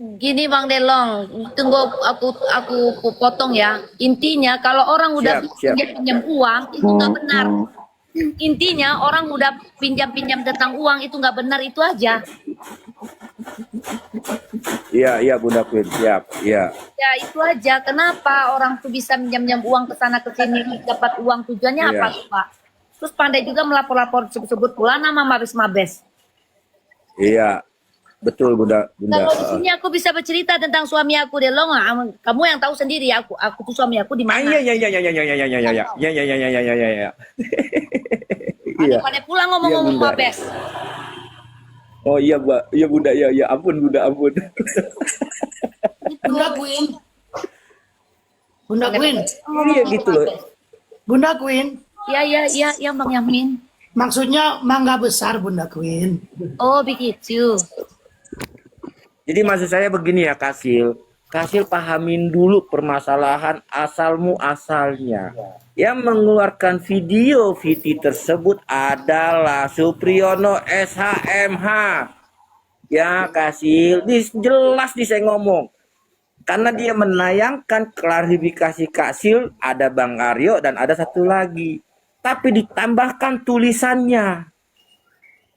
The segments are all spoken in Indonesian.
Gini Bang Delong, tunggu aku potong ya. Intinya kalau orang udah Siap, siap. pinjam uang itu nggak benar. Intinya orang udah pinjam tentang uang itu nggak benar itu aja. Iya, iya Bunda Queen, siap. Iya. Ya itu aja. Kenapa orang tuh bisa minjam uang ke sana ke sini dapat uang tujuannya apa Iya. tuh Pak? Terus pandai juga melapor-lapor sebut-sebut pula nama mabes-mabes. Iya. Betul Bunda, Bunda. Kalau di sini aku bisa bercerita tentang suami aku Delong. Kamu yang tahu sendiri aku tuh suami aku di Ah, mana. iya, iya, iya, iya, iya, iya, iya, iya, iya, iya, iya, iya, iya, iya, iya, iya. Iya, Pada pulang iya ngomong-ngomong Bunda. mabes. Oh iya, Mbak. Iya Bunda, iya, iya. Ampun Bunda, ampun. Bunda Queen, Bunda Queen, Iya gitu loh. Bunda Queen. Iya Bang Yamin. Maksudnya mangga besar Bunda Queen. Oh begitu. Jadi maksud saya begini ya, Kasil. Kasil pahamin dulu permasalahan asal muasalnya. Yang mengeluarkan video VT tersebut adalah Supriyono SHMH. Ya, Kasil. Jelas di saya ngomong. Karena dia menayangkan klarifikasi Kasil, ada Bang Aryo dan ada satu lagi. Tapi ditambahkan tulisannya.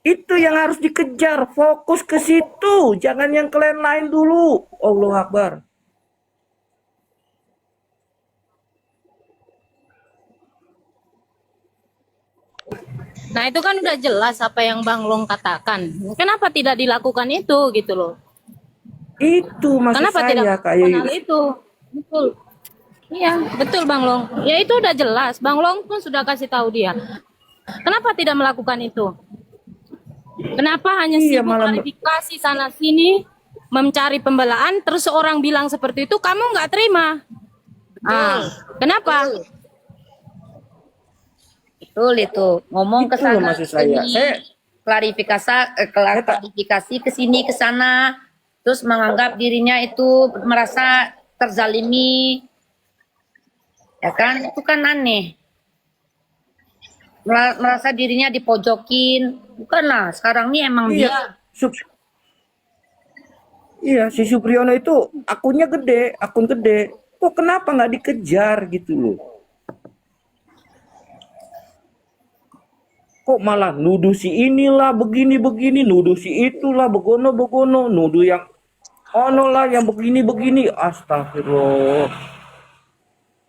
Itu yang harus dikejar, fokus ke situ, jangan yang ke lain-lain dulu. Allahu Akbar. Nah itu kan udah jelas apa yang Bang Long katakan. Kenapa tidak dilakukan itu gitu loh? Itu maksud Kenapa saya tidak melakukan kayak hal itu? Betul. Iya, betul Bang Long. Ya itu udah jelas. Bang Long pun sudah kasih tahu dia. Kenapa tidak melakukan itu? Kenapa hanya iya sibuk malam klarifikasi sana sini, mencari pembelaan, terus seorang bilang seperti itu, kamu nggak terima? Kenapa? Betul itu. Ngomong ke itu loh sana maksud ke saya. sini. Klarifikasi ke sini ke sana. Terus menganggap dirinya itu merasa terzalimi. Ya kan? Itu kan aneh. Merasa dirinya dipojokin. Bukanlah. Sekarang ini emang dia. Iya, iya si Supriyono itu akunnya gede, akun gede. Kok kenapa nggak dikejar gitu loh? Kok malah nuduh si inilah begini-begini, nuduh si itulah begono-begono, nuduh yang ono lah yang begini-begini. Astagfirullah.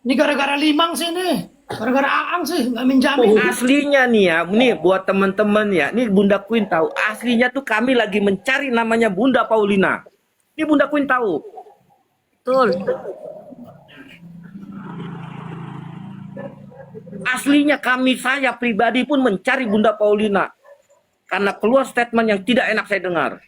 Ini gara-gara Limang sih nih. Gara-gara Aang sih nggak minjamin. Aslinya nih ya, nih buat teman-teman ya, nih Bunda Queen tahu, aslinya tuh kami lagi mencari namanya Bunda Paulina. Ini Bunda Queen tahu. Betul. Aslinya saya pribadi pun mencari Bunda Paulina. Karena keluar statement yang tidak enak saya dengar.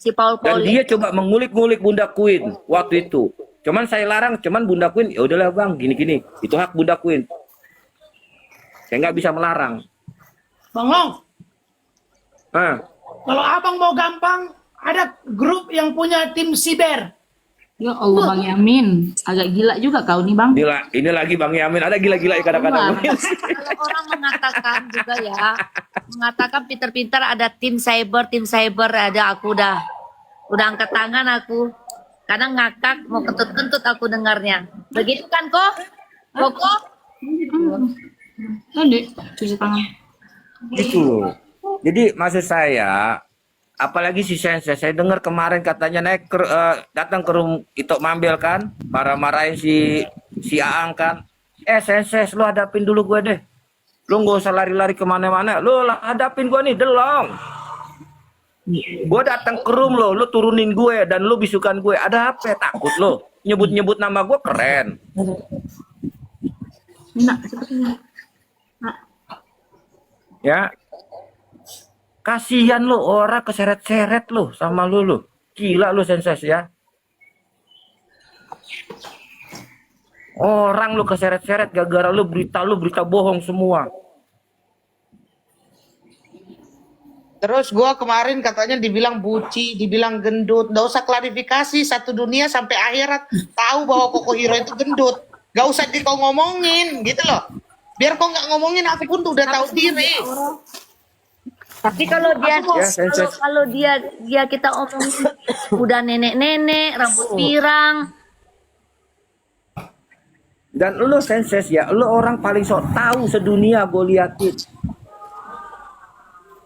Si Paul Dan Paul dia coba mengulik-ngulik Bunda Queen waktu itu. Cuman saya larang, cuman Bunda Queen, ya udahlah Bang, gini-gini. Itu hak Bunda Queen. Saya nggak bisa melarang. Bang Long, Nah, kalau abang mau gampang, ada grup yang punya tim siber. Ya Allah Bang Yamin, agak gila juga kau nih Bang. gila, ini lagi Bang Yamin, ada gila-gila kadang-kadang. Kalau orang mengatakan juga ya, mengatakan pinter-pinter ada tim cyber ada aku udah angkat tangan aku. Kadang ngakak mau kentut-kentut aku dengarnya. Begitu kan kok? Koko? Tadi cuci tangan. Gitu loh. Jadi maksud saya, apalagi si Sense, saya dengar kemarin katanya datang ke rumah Itok Mambel kan, marah-marahin si Aang kan. Sense, lu hadapin dulu gue deh. Lu nggak usah lari-lari kemana-mana. Lu hadapin gue nih, Delong. Gue datang ke room lo, lu turunin gue dan lu bisukan gue. Ada apa? Takut lo? Nyebut-nyebut nama gue keren. Nak, sepertinya. Ya. Kasihan lo orang keseret-seret lo sama lu. Gila lu Senses ya. Orang lu keseret-seret gara-gara lu berita bohong semua. Terus gua kemarin katanya dibilang buci, dibilang gendut. Nggak usah klarifikasi, satu dunia sampai akhirat tahu bahwa Koko Hiro itu gendut. Gak usah kau ngomongin gitu loh. Biar kau nggak ngomongin, aku pun udah tahu diri. Tapi kalau dia Ya, senses. kalau dia kita omongin udah nenek-nenek, rambut pirang, Dan lu senses ya, lu orang paling sok tahu sedunia gue liatin.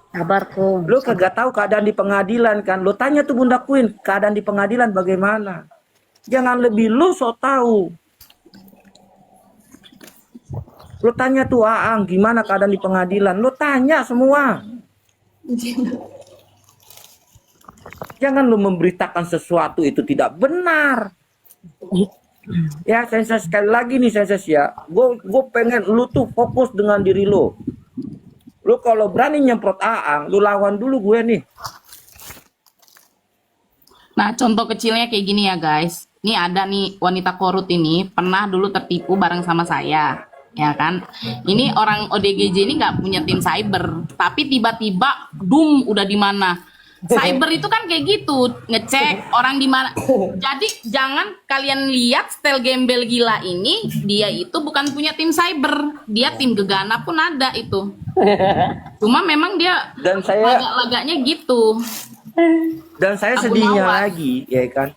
sabar kok. Lu kagak tahu keadaan di pengadilan kan? Lu tanya tuh Bunda Queen, keadaan di pengadilan bagaimana? Jangan lebih lu sok tahu. Lu tanya tuh Aang, gimana keadaan di pengadilan? Lu tanya semua. Jangan lu memberitakan sesuatu itu tidak benar. Ya, senses sekali lagi nih senses ya. Gue pengen lu tuh fokus dengan diri lu. Lu kalau berani nyemprot Aang, lu lawan dulu gue nih. Nah, contoh kecilnya kayak gini ya, guys. Ini ada nih wanita korut ini pernah dulu tertipu bareng sama saya, ya kan? Ini orang ODGJ ini nggak punya tim cyber, tapi tiba-tiba, udah di mana? Cyber itu kan kayak gitu, ngecek orang di mana. Jadi jangan kalian lihat style gembel gila ini, dia itu bukan punya tim cyber, dia tim gegana pun ada itu. Cuma memang dia Dan saya lagak-lagaknya gitu. Dan saya Abu sedihnya Nawas. lagi, ya kan.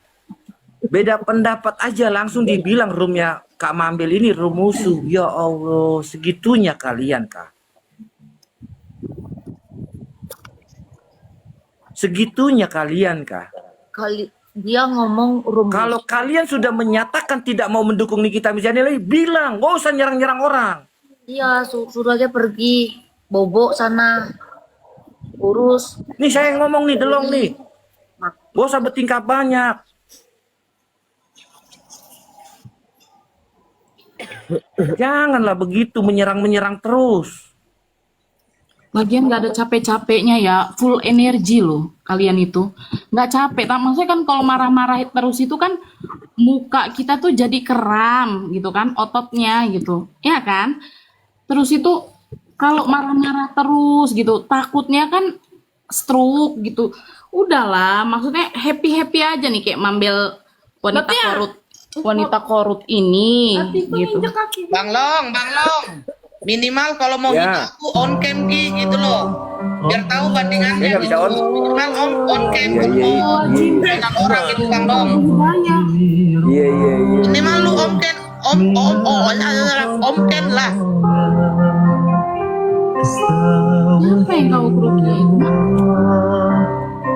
Beda pendapat aja langsung dibilang roomnya Kak Mambil ini room musuh. Ya Allah, segitunya kalian Kak. Segitunya kalian Kak. Kali dia ngomong rumah. Kalau kalian sudah menyatakan tidak mau mendukung Nikita Mirzani lagi, bilang, gak usah nyerang-nyerang orang. Iya, suruh aja pergi, bobok sana, urus. Nih saya yang ngomong nih, Delong nih. Gak usah bertingkah banyak. Janganlah begitu menyerang-menyerang terus. Lagian nggak ada capek-capeknya ya, full energi loh kalian itu. Nggak capek, maksudnya kan kalau marah-marah terus itu kan muka kita tuh jadi kram gitu kan, ototnya gitu, ya kan? Terus itu kalau marah-marah terus gitu, takutnya kan stroke gitu. Udahlah, maksudnya happy-happy aja nih kayak Mambel wanita korut ini gitu. Bang Long, minimal kalau mau Ya. hina aku on cam Ki, gitu loh. Biar tahu bandingannya. Saya nggak bisa on. Minimal on cam Iya, iya, mau iya. dengan orang gitu Bang Long. Iya, iya, iya. Minimal lu om cam lah. Apa yang kau kerugian?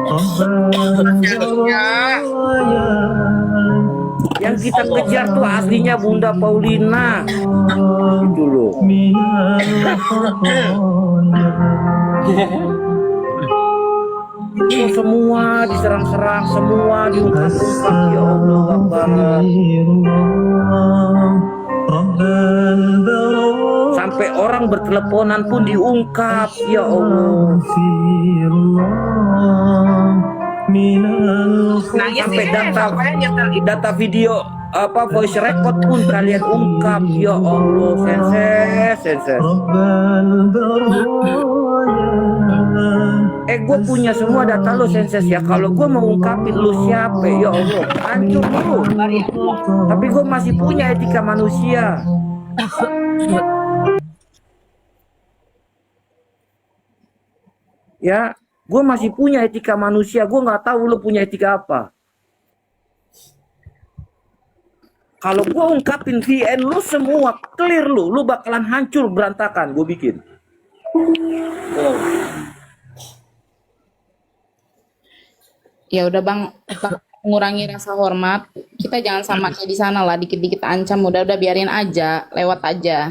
Harusnya. Yang kita kejar tuh aslinya Bunda Paulina. Itu loh. Oh, semua diserang-serang, semua diungkap-ungkap. Ya Allah Akbar. Sampai orang berteleponan pun diungkap. Ya Allah. Sampai data video voice record pun kalian ungkap. Ya Allah, senses. Gue punya semua data lo senses ya. Kalau gue mau ungkapin lu siapa, ya Allah, hancur lu. Tapi gue masih punya etika manusia. Ya, gue masih punya etika manusia. Gue nggak tahu lu punya etika apa. Kalau gue ungkapin VN lu semua clear lu bakalan hancur berantakan. Gue bikin. Ya udah bang, mengurangi rasa hormat. Kita jangan sama kayak di sana lah, dikit-dikit ancam. Udah biarin aja, lewat aja.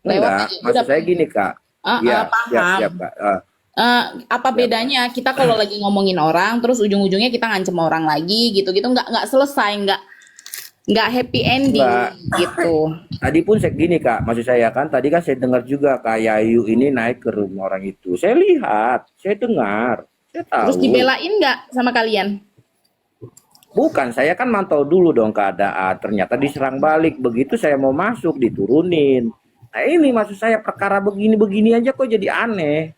Enggak, aja. maksud saya gini kak. Iya, paham. siap kak. Apa bedanya kita kalau lagi ngomongin orang, terus ujung-ujungnya kita ngancem orang lagi, gitu-gitu, nggak selesai, nggak happy ending, Mbak. gitu. Tadi pun saya gini kak, maksud saya kan tadi kan saya dengar juga kak Yayu ini naik ke rumah orang itu. Saya lihat, saya dengar, saya tahu. Terus dibelain nggak sama kalian? Bukan, saya kan mantau dulu dong keadaan. Ternyata diserang balik. Begitu saya mau masuk, diturunin. Nah ini maksud saya perkara begini-begini aja kok jadi aneh.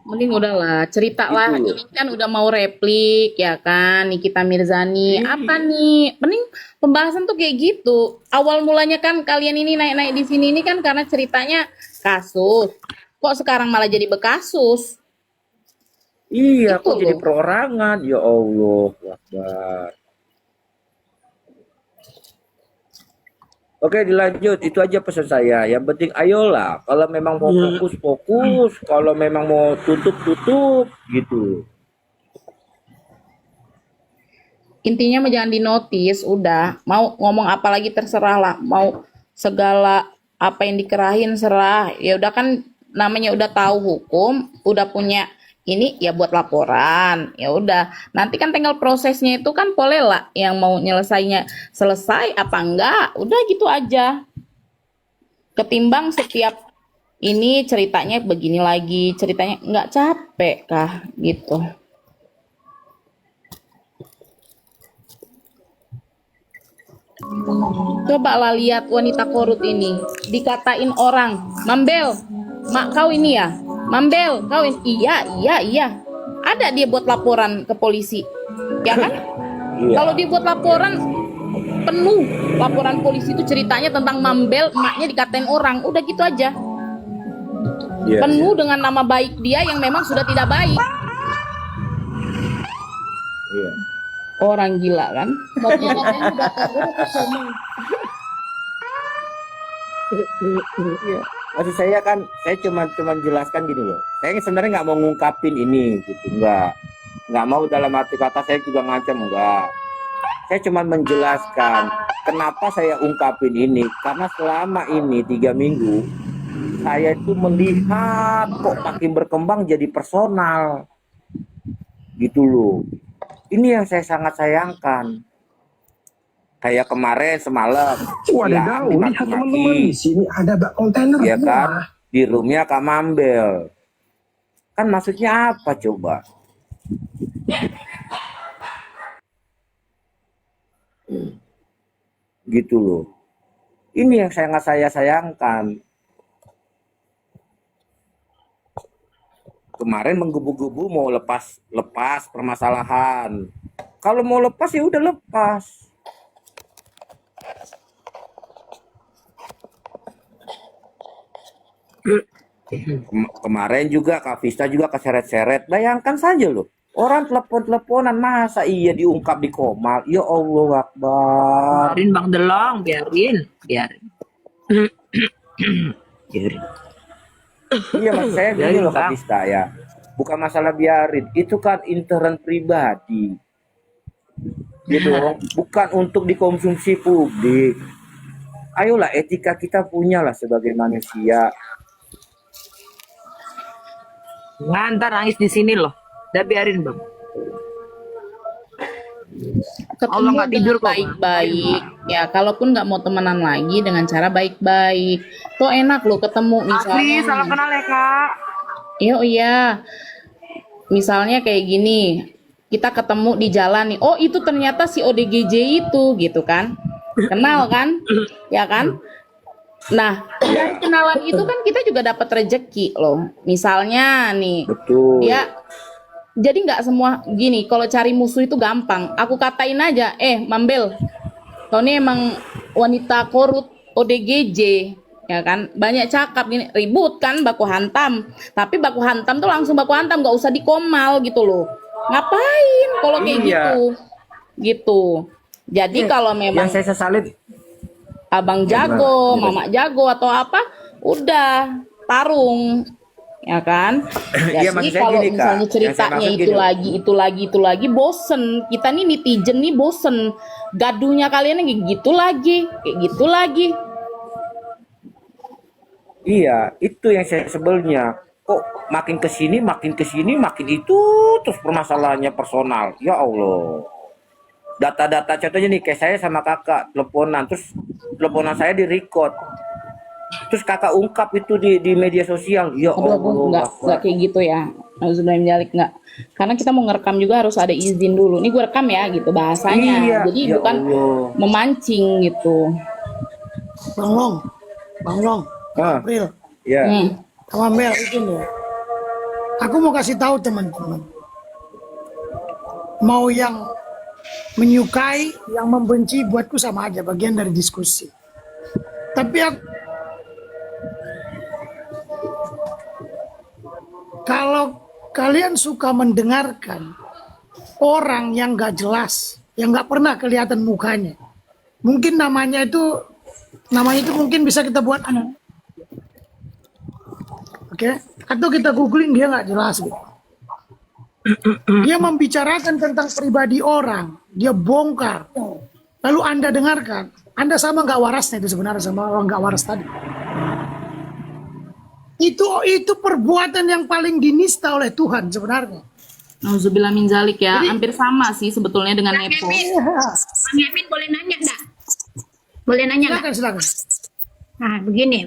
Mending udahlah, cerita lah. Gitu. Ini kan udah mau replik, ya kan? Nikita Mirzani. Apa nih? Mending pembahasan tuh kayak gitu. Awal mulanya kan kalian ini naik-naik di sini ini kan karena ceritanya kasus. Kok sekarang malah jadi bekasus? Iya, Itu kok jadi loh. perorangan? Ya Allah, Akbar. Oke, dilanjut. Itu aja pesan saya. Yang penting ayolah. Kalau memang mau fokus, fokus. Kalau memang mau tutup, tutup. Gitu. Intinya mah jangan dinotis, udah. Mau ngomong apa lagi terserah lah. Mau segala apa yang dikerahin serah. Ya udah kan namanya udah tahu hukum, udah punya ini ya buat laporan. Ya udah. Nanti kan tinggal prosesnya itu kan boleh lah yang mau nyelesainya selesai apa enggak. Udah gitu aja. Ketimbang setiap ini ceritanya begini lagi, ceritanya nggak capek kah gitu. Coba lah lihat wanita korut ini dikatain orang, Mambel, mak kau ini ya, Mambel, kau ini, iya, ada dia buat laporan ke polisi, ya kan? Iya. Kalau dia buat laporan penuh, laporan polisi itu ceritanya tentang Mambel, emaknya dikatain orang, udah gitu aja, Iya. penuh dengan nama baik dia yang memang sudah tidak baik, Iya. orang gila kan? Iya. Maksud saya kan, saya cuma jelaskan gini loh. Saya sebenarnya nggak mau ngungkapin ini, gitu, nggak mau dalam arti kata saya juga ngancam, enggak. Saya cuma menjelaskan kenapa saya ungkapin ini, karena selama ini 3 minggu saya itu melihat kok makin berkembang jadi personal, gitu loh. Ini yang saya sangat sayangkan. Kayak kemarin semalam, Wadidaw, ya, lihat teman-teman, di sini ada bak kontainer. ya Wah. kan, di roomnya Kak Mambel. Kan maksudnya apa coba? Gitu loh. Ini yang sangat saya sayangkan. Kemarin menggebu-gebu mau lepas permasalahan. Kalau mau lepas ya udah lepas. Kemarin juga Kak Vista juga keseret-seret. Bayangkan saja loh. Orang telepon-teleponan masa iya diungkap di Komal. Ya Allah Akbar. Biarin Bang Delong, biarin. Biarin. Iya mas saya gini Biarin, loh Kak Bang. Vista ya. Bukan masalah biarin. Itu kan intern pribadi. Gitu loh. Bukan untuk dikonsumsi publik. Ayolah etika kita punya lah sebagai manusia. Ngantar nangis di sini loh. Udah biarin Bang. Ketemu Allah nggak tidur dengan kok. baik-baik ya, kalaupun nggak mau temenan lagi dengan cara baik-baik tuh enak loh ketemu misalnya Asli, salam kenal ya Kak. iya misalnya kayak gini, kita ketemu di jalan nih, oh itu ternyata si ODGJ itu gitu kan, kenal kan ya kan. Nah dari kenalan itu kan kita juga dapat rejeki loh, misalnya nih Betul. dia jadi nggak semua gini, kalau cari musuh itu gampang. Aku katain aja, Mambel, kau ini emang wanita korut ODGJ, ya kan? Banyak cakap gini, ribut kan, baku hantam. Tapi baku hantam tuh langsung baku hantam, nggak usah dikomal gitu loh. Ngapain kalau kayak Iya. gitu? Jadi kalau memang Yang saya sesalin abang Ya, jago, gimana? mama jago atau apa, udah tarung, ya kan? Iya, Jadi maksud saya kalau gini, Kak. misalnya Yang saya ceritanya maksud itu gini. lagi, bosen. Kita nih netizen nih bosen. Gaduhnya kalian kayak gitu lagi. Iya, itu yang saya sebelnya. Kok makin kesini, makin itu terus permasalahannya personal. Ya Allah. Data-data contohnya nih, kayak saya sama kakak teleponan, terus teleponan saya di-record. Terus kakak ungkap itu di media sosial. Ya Aduh, Allah. nggak kayak gitu ya. Alhamdulillah menjalik nggak. Karena kita mau ngerekam juga harus ada izin dulu. Ini gue rekam ya gitu bahasanya. Iya, Jadi ya bukan Allah. memancing gitu. Bang Long, Ah, April, ya. Hmm. sama Mel izin ya. Aku mau kasih tahu teman-teman. Mau yang menyukai, yang membenci, buatku sama aja, bagian dari diskusi. Tapi kalau kalian suka mendengarkan orang yang gak jelas, yang gak pernah kelihatan mukanya, mungkin namanya itu mungkin bisa kita buat oke, atau kita googling, dia nggak jelas gitu. Dia membicarakan tentang pribadi orang, dia bongkar, lalu Anda dengarkan, Anda sama nggak warasnya itu sebenarnya sama orang nggak waras tadi. Itu perbuatan yang paling dinista oleh Tuhan sebenarnya. Nauzubillah min zalik ya. Hampir sama sih sebetulnya dengan Nepo. Bang Yamin boleh nanya nggak? Boleh nanya nggak? Silakan. Nah, begini.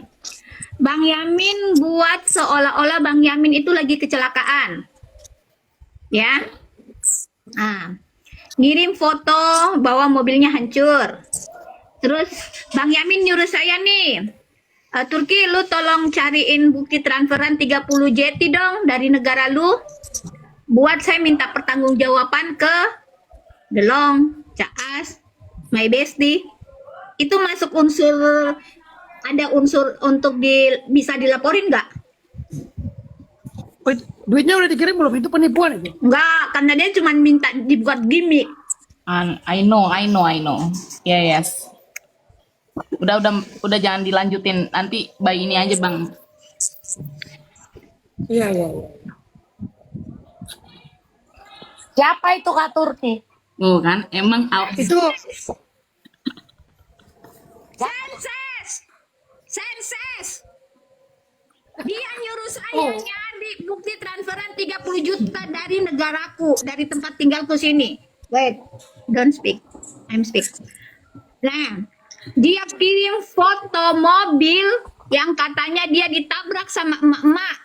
Bang Yamin buat seolah-olah Bang Yamin itu lagi kecelakaan. Ya. Nah, ngirim foto bahwa mobilnya hancur. Terus Bang Yamin nyuruh saya nih, Turki lu tolong cariin bukti transferan 30 jeti dong dari negara lu. Buat saya minta pertanggungjawaban ke Delong, Caas, My Bestie. Itu masuk unsur, ada unsur untuk bisa dilaporin nggak? Duitnya udah dikirim belum? Itu penipuan itu. Enggak, karena dia cuma minta dibuat gimmick. I know. Yes. Udah jangan dilanjutin. Nanti bayi ini aja, Bang. Iya. Siapa itu Kak Turki? Oh kan, emang Itu Senses. Dia nyuruh saya nyari bukti transferan 30 juta dari negaraku, dari tempat tinggalku sini. Wait, don't speak. I'm speak. Nah, dia kirim foto mobil yang katanya dia ditabrak sama emak-emak.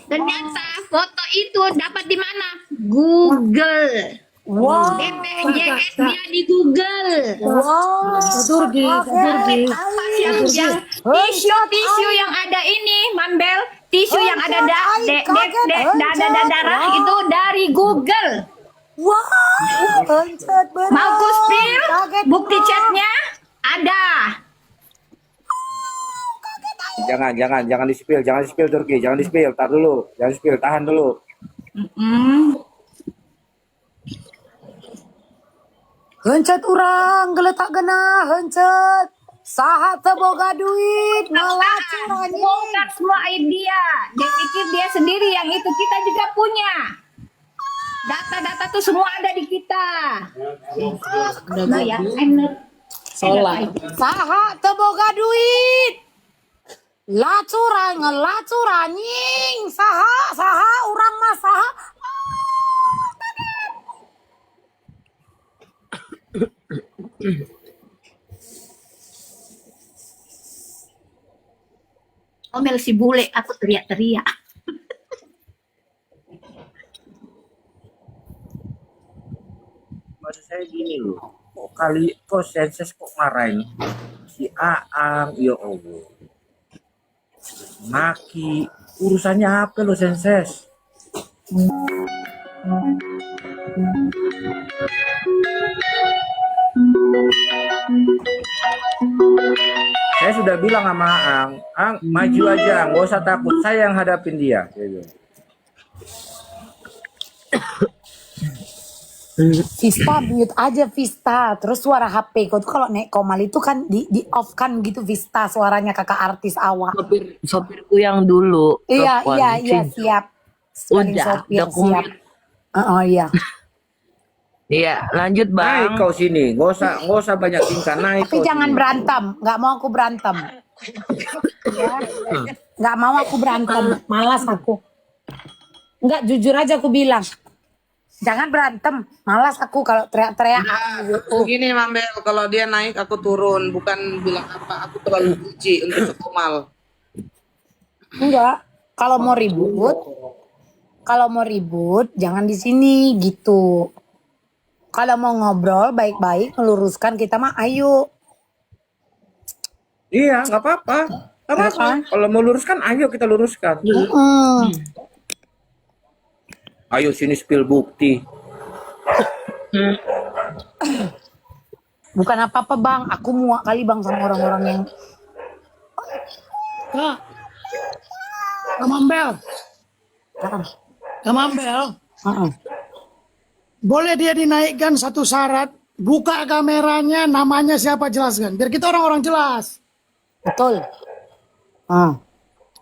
Ternyata foto itu dapat di mana? Google. Wow. BPJS dia di Google. Wow. Turki. Tisu yang ada ini, Mambel, tisu yang ada darah itu dari Google. Wow. Mau ku spill? Bukti chatnya ada. Jangan di-spill Turki, jangan di-spill, tahan dulu. Hencet orang geletak gena, hencet. Sahat teboga duit, ngalacur anjing. Bongkar semua idea. Dia pikir dia sendiri yang itu, kita juga punya. Data-data tuh semua ada di kita. Nah ya, Sholat. Sahat teboga duit. Lacur anjing. Saha urang mah saha. Omel si bule, aku teriak-teriak. Maksud saya gini loh, kok senses kok marahin si Aang, ya Allah. Maki, urusannya apa lo senses? Saya sudah bilang sama Ang, maju aja, nggak usah takut, saya yang hadapin dia. Vista mute aja Vista. Terus suara HP kau tuh kalau naik komal itu kan di off kan gitu Vista suaranya kakak artis awak. Sopirku yang dulu. Iya telepon. siap. Sebagai Udah sopir, siap. kumit. Oh iya. Iya, lanjut Naik Bang. kau sini, nggak usah banyak tingkah, naik. Tapi kau jangan sini. berantem. Nggak mau aku berantem. Ya. Nggak mau aku berantem. Malas aku. Nggak jujur aja aku bilang. Jangan berantem. Malas aku kalau teriak-teriak. Begini Mambel, kalau dia naik aku turun, bukan bilang apa, aku terlalu benci untuk sekomal. Enggak. Kalau mau ribut, jangan di sini gitu. Kalau mau ngobrol baik-baik, meluruskan kita mah ayo. Iya, nggak apa-apa. Gak apa-apa. Kalau mau luruskan, ayo kita luruskan. Ayo sini spill bukti. Bukan apa-apa bang, aku muak kali bang sama orang-orang yang Kak, Kamambel, Kamambel, boleh dia dinaikkan satu syarat, buka kameranya, namanya siapa jelaskan, biar kita orang-orang jelas. betul.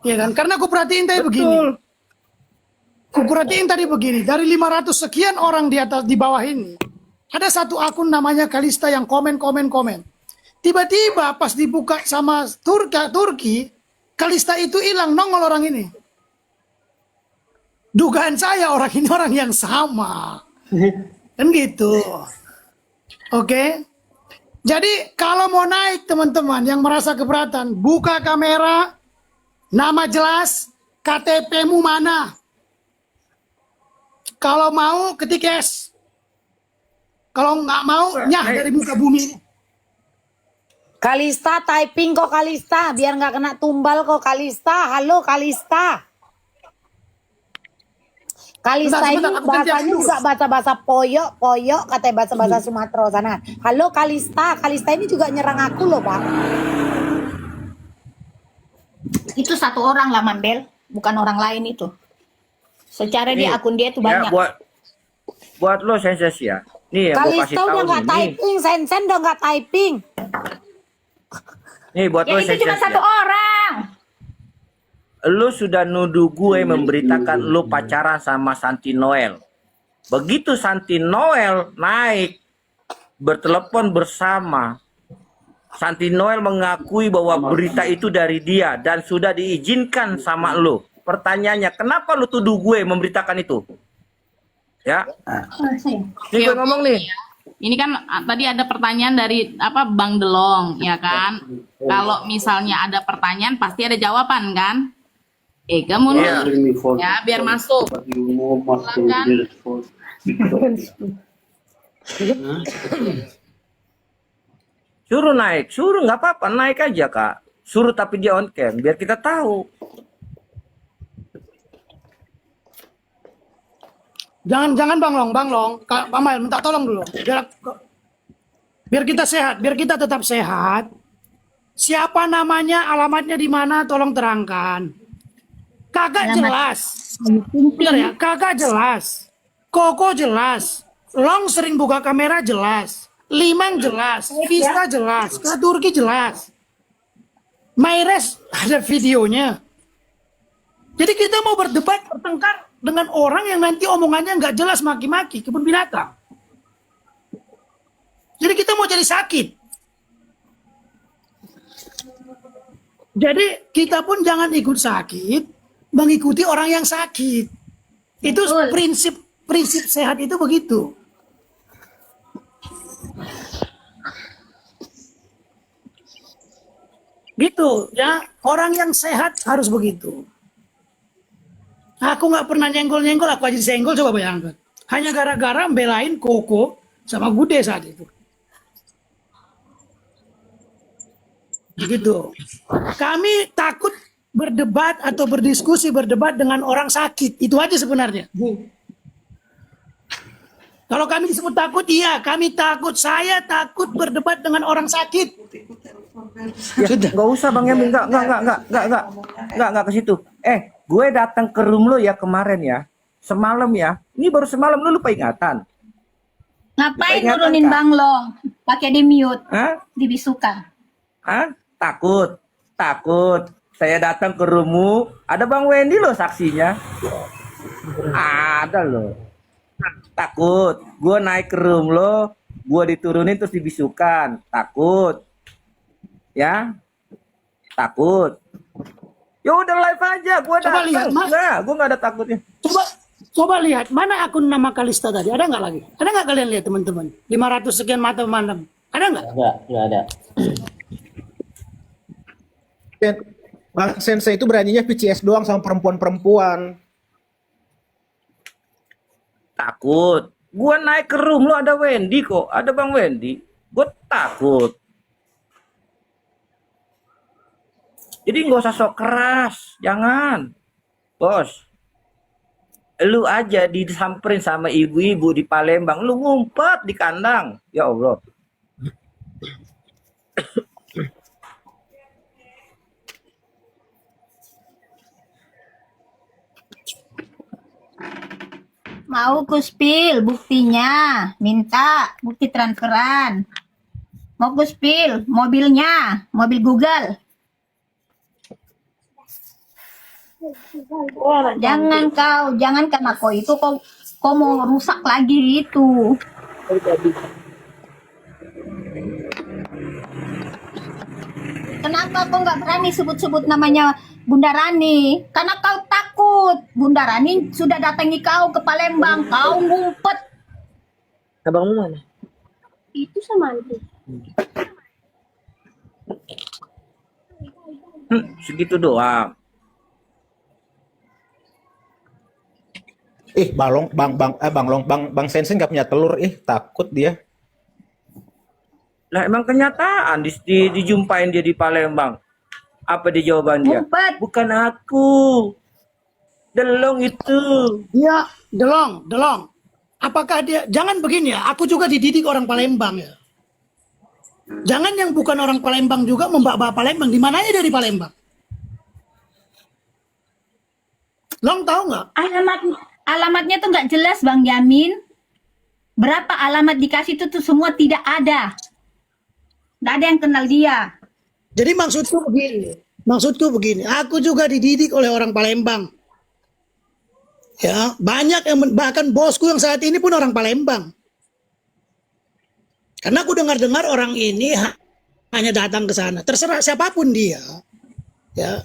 Iya kan? Karena aku perhatiin tadi begini. Aku perhatiin tadi begini, dari 500 sekian orang di atas di bawah ini, ada satu akun namanya Kalista yang komen. Tiba-tiba pas dibuka sama Turki, Kalista itu hilang, nongol orang ini. Dugaan saya orang ini orang yang sama. Kan gitu. Oke. Jadi kalau mau naik teman-teman yang merasa keberatan, buka kamera, nama jelas, KTP-mu mana. Kalau mau ketik S. Kalau nggak mau, nyah dari muka bumi ini. Kalista typing kok Kalista, biar nggak kena tumbal kok Kalista. Halo Kalista. Kalista Bentar, ini aku ganti bahasanya dulu. juga bahasa-bahasa poyok, katanya bahasa-bahasa Sumatera sana. Halo Kalista, Kalista ini juga nyerang aku loh bang. Itu satu orang lah Mambel, bukan orang lain itu. Secara di akun dia itu banyak. Ya, buat lo sensasi ya. Nih, yang gua kasih Kalista tahu udah nggak nih. typing, Sensen udah nggak typing. Nih buat Ya lo itu cuma sensasi satu ya. orang. Lu sudah nuduh gue memberitakan lu pacaran sama Santi Noel. Begitu Santi Noel naik bertelepon bersama, Santi Noel mengakui bahwa berita itu dari dia dan sudah diizinkan sama lu. Pertanyaannya, kenapa lu tuduh gue memberitakan itu? Ya, ini gue ngomong nih. Ini kan tadi ada pertanyaan dari Bang Delong, ya kan? Kalau misalnya ada pertanyaan pasti ada jawaban kan? Kamu ya biar masuk. Silakan. Suruh naik, suruh nggak apa-apa, naik aja kak. Suruh tapi dia on cam, biar kita tahu. Jangan Bang Long, Kak Pamal minta tolong dulu. Biar kita sehat, biar kita tetap sehat. Siapa namanya, alamatnya di mana, tolong terangkan. Kakak jelas. Benar ya, kakak jelas. Koko jelas. Long sering buka kamera jelas. Limang jelas. Vista jelas. Kak Turki jelas. Maires ada videonya. Jadi kita mau berdebat, bertengkar dengan orang yang nanti omongannya nggak jelas, maki-maki, kebun binatang. Jadi kita mau jadi sakit. Jadi kita pun jangan ikut sakit, mengikuti orang yang sakit. Itu prinsip sehat itu begitu. Gitu ya, orang yang sehat harus begitu. Aku nggak pernah nyenggol-nyenggol, aku aja disenggol, coba bayangkan. Hanya gara-gara belain Koko sama Gude saat itu. Begitu. Kami takut berdebat atau berdiskusi, berdebat dengan orang sakit. Itu aja sebenarnya. Kalau kami disebut takut, iya, kami takut. Saya takut berdebat dengan orang sakit. Ya, nggak usah Bang Yamin, nggak ke situ. Gue datang ke room lo ya kemarin ya, semalam ya. Ini baru semalam lu lupa ingatan. Ngapain Ingatan, nurunin Kak? Bang Long? Pakai di mute, Hah? dibisukan. Hah? Takut. Saya datang ke roommu, ada Bang Wendy loh saksinya. Ada loh. Takut. Gue naik ke room lo, gue diturunin terus dibisukan. Takut. Ya, takut. Ya udah live aja, gue Coba lihat, Mas. gue nggak ada takutnya. Coba lihat, mana akun nama Kalista tadi? Ada nggak lagi? Ada nggak kalian lihat teman-teman? 500 sekian mata memandang. Ada nggak? Nggak ada. Bang Sensei itu beraninya PCS doang sama perempuan-perempuan. Takut. Gue naik ke room lo ada Wendy kok, ada Bang Wendy. Gue takut. Jadi nggak usah sok keras, jangan, bos. Lu aja disamperin sama ibu-ibu di Palembang, lu ngumpet di kandang, ya Allah. Mau ku spill buktinya, minta bukti transferan. Mau ku spill mobilnya, mobil Google. Jangan karena kau itu kau mau rusak lagi itu. Kenapa kau nggak berani sebut-sebut namanya Bunda Rani? Karena kau takut. Bunda Rani sudah datangi kau ke Palembang, kau ngumpet. Abangmu mana? Itu sama itu. Segitu doang. Bang Sensen nggak punya telur, takut dia. Lah emang kenyataan dijumpain dia di Palembang. Apa di jawaban dia? Ngumpet. Bukan aku. Delong itu. Dia Delong. Apakah dia, jangan begini ya, aku juga dididik orang Palembang ya. Jangan yang bukan orang Palembang juga membawa Palembang. Di mananya dari Palembang? Long tahu nggak? Alamatnya tuh nggak jelas Bang Yamin. Berapa alamat dikasih itu tuh semua tidak ada. Nggak ada yang kenal dia. Jadi maksudku begini, aku juga dididik oleh orang Palembang. Ya, banyak yang bahkan bosku yang saat ini pun orang Palembang. Karena aku dengar-dengar orang ini hanya datang ke sana. Terserah siapapun dia. Ya.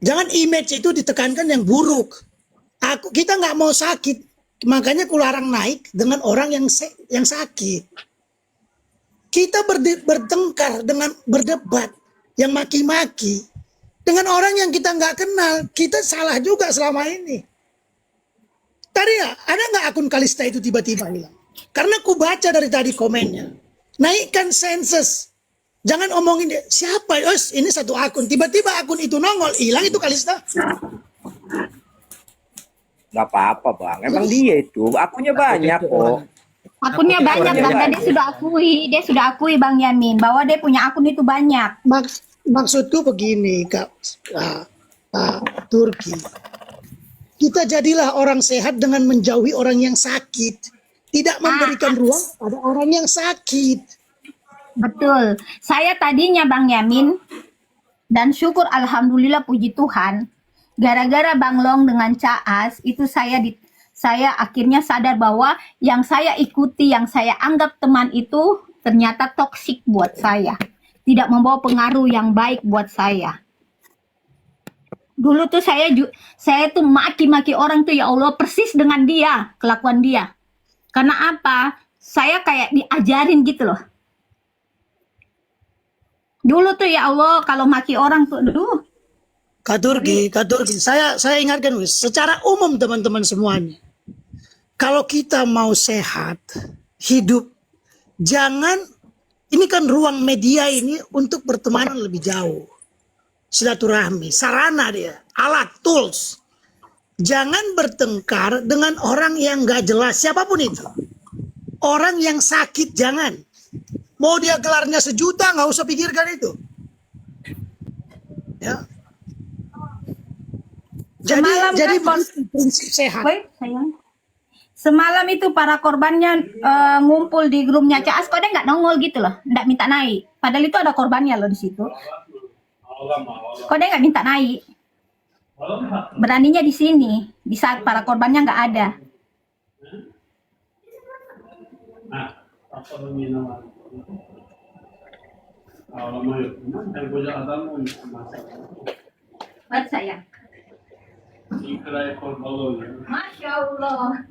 Jangan image itu ditekankan yang buruk. Kita nggak mau sakit. Makanya aku larang naik dengan orang yang sakit. Kita bertengkar dengan berdebat yang maki-maki dengan orang yang kita nggak kenal, kita salah juga selama ini. Tadi ya, ada nggak akun Kalista itu tiba-tiba hilang? Karena aku baca dari tadi komennya, naikkan sensus, jangan omongin dia siapa, ini satu akun, tiba-tiba akun itu nongol, hilang itu Kalista. Gak apa-apa bang, emang dia itu akunnya banyak kok. Akunnya banyak dan dia sudah akui Bang Yamin bahwa dia punya akun itu banyak. Maksudku begini Kak Turki, kita jadilah orang sehat dengan menjauhi orang yang sakit, tidak memberikan ruang pada orang yang sakit. Betul. Saya tadinya Bang Yamin dan syukur alhamdulillah puji Tuhan, gara-gara Bang Long dengan Caas itu saya akhirnya sadar bahwa yang saya ikuti, yang saya anggap teman itu ternyata toksik buat saya. Tidak membawa pengaruh yang baik buat saya. Dulu tuh saya tuh maki-maki orang tuh, ya Allah, persis dengan dia, kelakuan dia. Karena apa? Saya kayak diajarin gitu loh. Dulu tuh ya Allah, kalau maki orang tuh, aduh. Kak Turki, saya ingatkan secara umum teman-teman semuanya. Kalau kita mau sehat, hidup, jangan, ini kan ruang media ini untuk pertemanan lebih jauh. Silaturahmi, sarana dia, alat, tools. Jangan bertengkar dengan orang yang gak jelas, siapapun itu. Orang yang sakit, jangan. Mau dia gelarnya 1 juta, gak usah pikirkan itu. Ya. Jadi prinsip sehat. Wait, sayang. Semalam itu para korbannya ngumpul di grupnya Caas, kok dia nggak nongol gitu loh, nggak minta naik. Padahal itu ada korbannya loh di situ. Kok dia nggak minta naik? Beraninya di sini, di saat para korbannya nggak ada. Buat sayang. Masya Allah.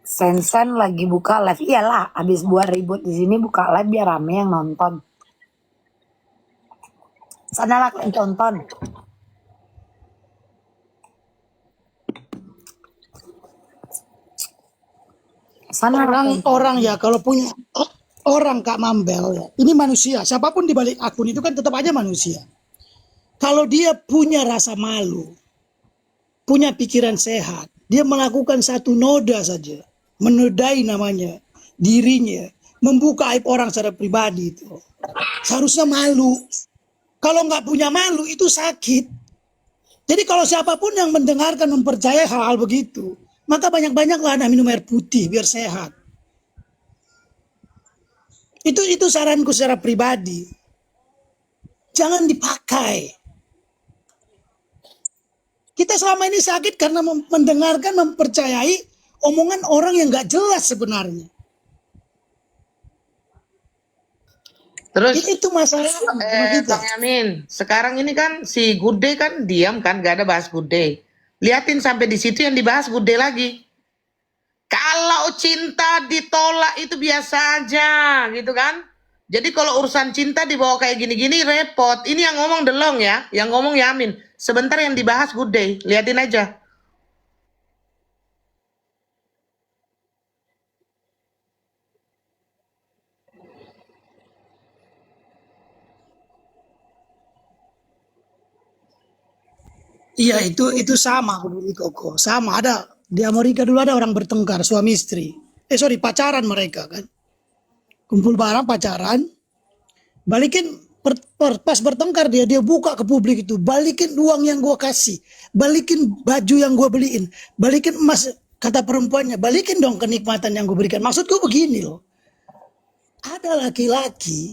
Sensen lagi buka live, iyalah habis buat ribut di sini buka live biar rame yang nonton. Sana lah tonton. Sana Orang ya kalau punya orang Kak Mambel ya, ini manusia. Siapapun di balik akun itu kan tetap aja manusia. Kalau dia punya rasa malu, punya pikiran sehat, dia melakukan satu noda saja, menodai namanya dirinya, membuka aib orang secara pribadi itu. Seharusnya malu. Kalau nggak punya malu itu sakit. Jadi kalau siapapun yang mendengarkan mempercayai hal-hal begitu, maka banyak-banyaklah Anda minum air putih biar sehat. Itu saranku secara pribadi. Jangan dipakai. Kita selama ini sakit karena mendengarkan, mempercayai omongan orang yang nggak jelas sebenarnya. Terus Itu masalah sama kita. Bang Yamin, sekarang ini kan si Good Day kan diam kan, gak ada bahas Good Day. Liatin sampai di situ yang dibahas Good Day lagi. Kalau cinta ditolak itu biasa aja gitu kan. Jadi kalau urusan cinta dibawa kayak gini-gini repot. Ini yang ngomong Delong ya, yang ngomong Yamin. Sebentar yang dibahas Good Day, liatin aja. Iya itu sama peduli Koko. Sama ada di Amerika dulu ada orang bertengkar suami istri. Sorry pacaran mereka kan. Kumpul barang pacaran. Balikin pas bertengkar dia buka ke publik itu. Balikin uang yang gua kasih. Balikin baju yang gua beliin. Balikin emas kata perempuannya. Balikin dong kenikmatan yang gua berikan. Maksudku begini loh. Ada laki-laki.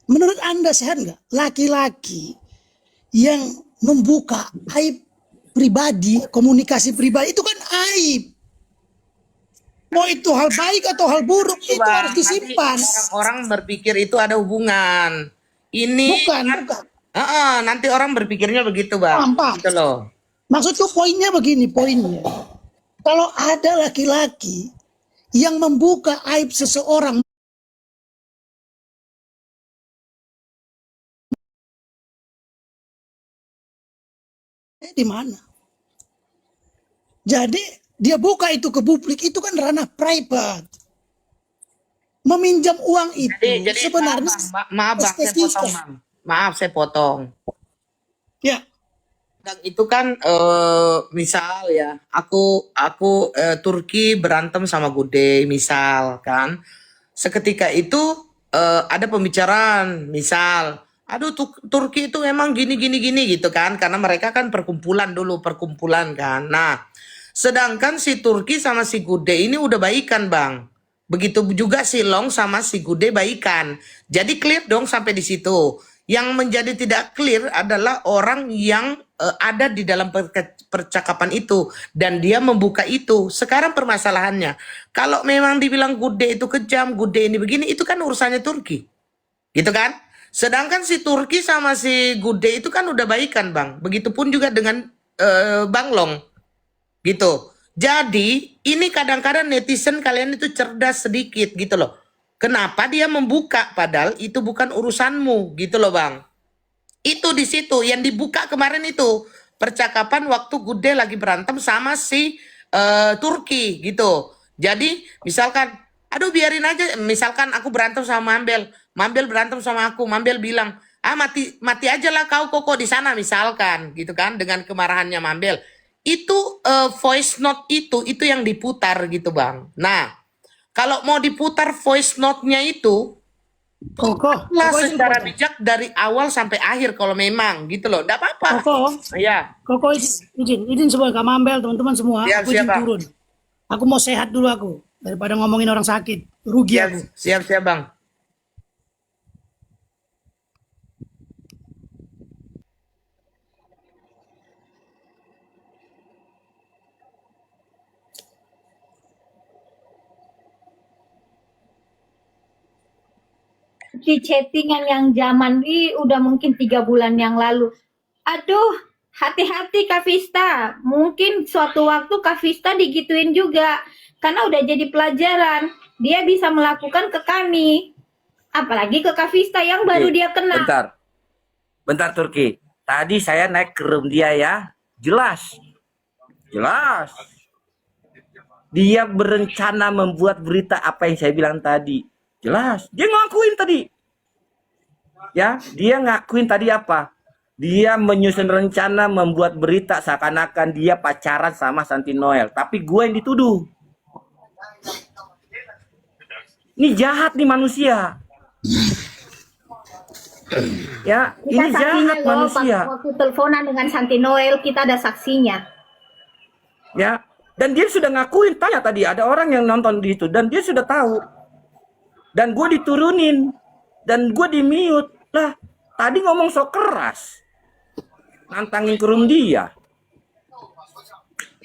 Menurut Anda sehat nggak? Laki-laki yang membuka aib pribadi, komunikasi pribadi itu kan aib. Mau itu hal baik atau hal buruk itu Bang, harus disimpan. nanti orang berpikir itu ada hubungan. Ini Bukan. nanti orang berpikirnya begitu, Bang. Paham. Gitu loh. Maksudku poinnya begini, poinnya. Kalau ada laki-laki yang membuka aib seseorang di mana? Jadi dia buka itu ke publik itu kan ranah private. Meminjam uang itu Jadi sebenarnya maaf, Bang, saya estetika. potong, Bang. Maaf, saya potong. Ya, Dan itu kan misal ya, aku Turki berantem sama Gude, misal kan. Seketika itu ada pembicaraan, misal, aduh Turki itu emang gini gitu kan, karena mereka kan perkumpulan kan. Nah, sedangkan si Turki sama si Gude ini udah baikan, Bang. Begitu juga si Long sama si Gude baikan. Jadi clear dong sampai di situ. Yang menjadi tidak clear adalah orang yang ada di dalam percakapan itu dan dia membuka itu. Sekarang permasalahannya, kalau memang dibilang Gude itu kejam, Gude ini begini, itu kan urusannya Turki, gitu kan? Sedangkan si Turki sama si Gude itu kan udah baikan, Bang. Begitupun juga dengan Bang Long, gitu. Jadi ini kadang-kadang netizen kalian itu cerdas sedikit, gitu loh. Kenapa dia membuka padahal itu bukan urusanmu, gitu loh, Bang. Itu di situ yang dibuka kemarin itu percakapan waktu Gude lagi berantem sama si Turki gitu. Jadi misalkan, aduh biarin aja. Misalkan aku berantem sama Mambel berantem sama aku. Mambel bilang, mati aja lah kau Koko di sana misalkan, gitu kan, dengan kemarahannya Mambel. Itu voice note itu yang diputar gitu, Bang. Nah, kalau mau diputar voice note-nya itu Koko, lah Koko secara bijak dari awal sampai akhir kalau memang gitu loh, enggak apa-apa. Koko, Ya, Koko izin semua Kak Mambel, teman-teman semua. Siap, Aku izin siap, Bang. turun. Aku mau sehat dulu aku daripada ngomongin orang sakit. Rugi aku. siap Bang. Di chattingan yang zaman ini udah mungkin 3 bulan yang lalu. Aduh, hati-hati Kak Vista. Mungkin suatu waktu Kak Vista digituin juga. Karena udah jadi pelajaran. Dia bisa melakukan ke kami. Apalagi ke Kak Vista yang baru dia kenal. Bentar. Bentar Turki. Tadi saya naik ke room dia ya. Jelas. Jelas. Dia berencana membuat berita apa yang saya bilang tadi. Jelas. Dia ngakuin tadi. Ya, dia ngakuin tadi apa? Dia menyusun rencana membuat berita seakan-akan dia pacaran sama Santi Noel. Tapi gue yang dituduh. Ini jahat nih manusia. Ya, Kita ini saksinya jahat loh, manusia. waktu teleponan dengan Santi Noel, kita ada saksinya. Ya, dan dia sudah ngakuin, tanya tadi ada orang yang nonton di itu dan dia sudah tahu. Dan gue diturunin dan gue di mute. Lah, tadi ngomong sok keras. Nantangin ke room dia.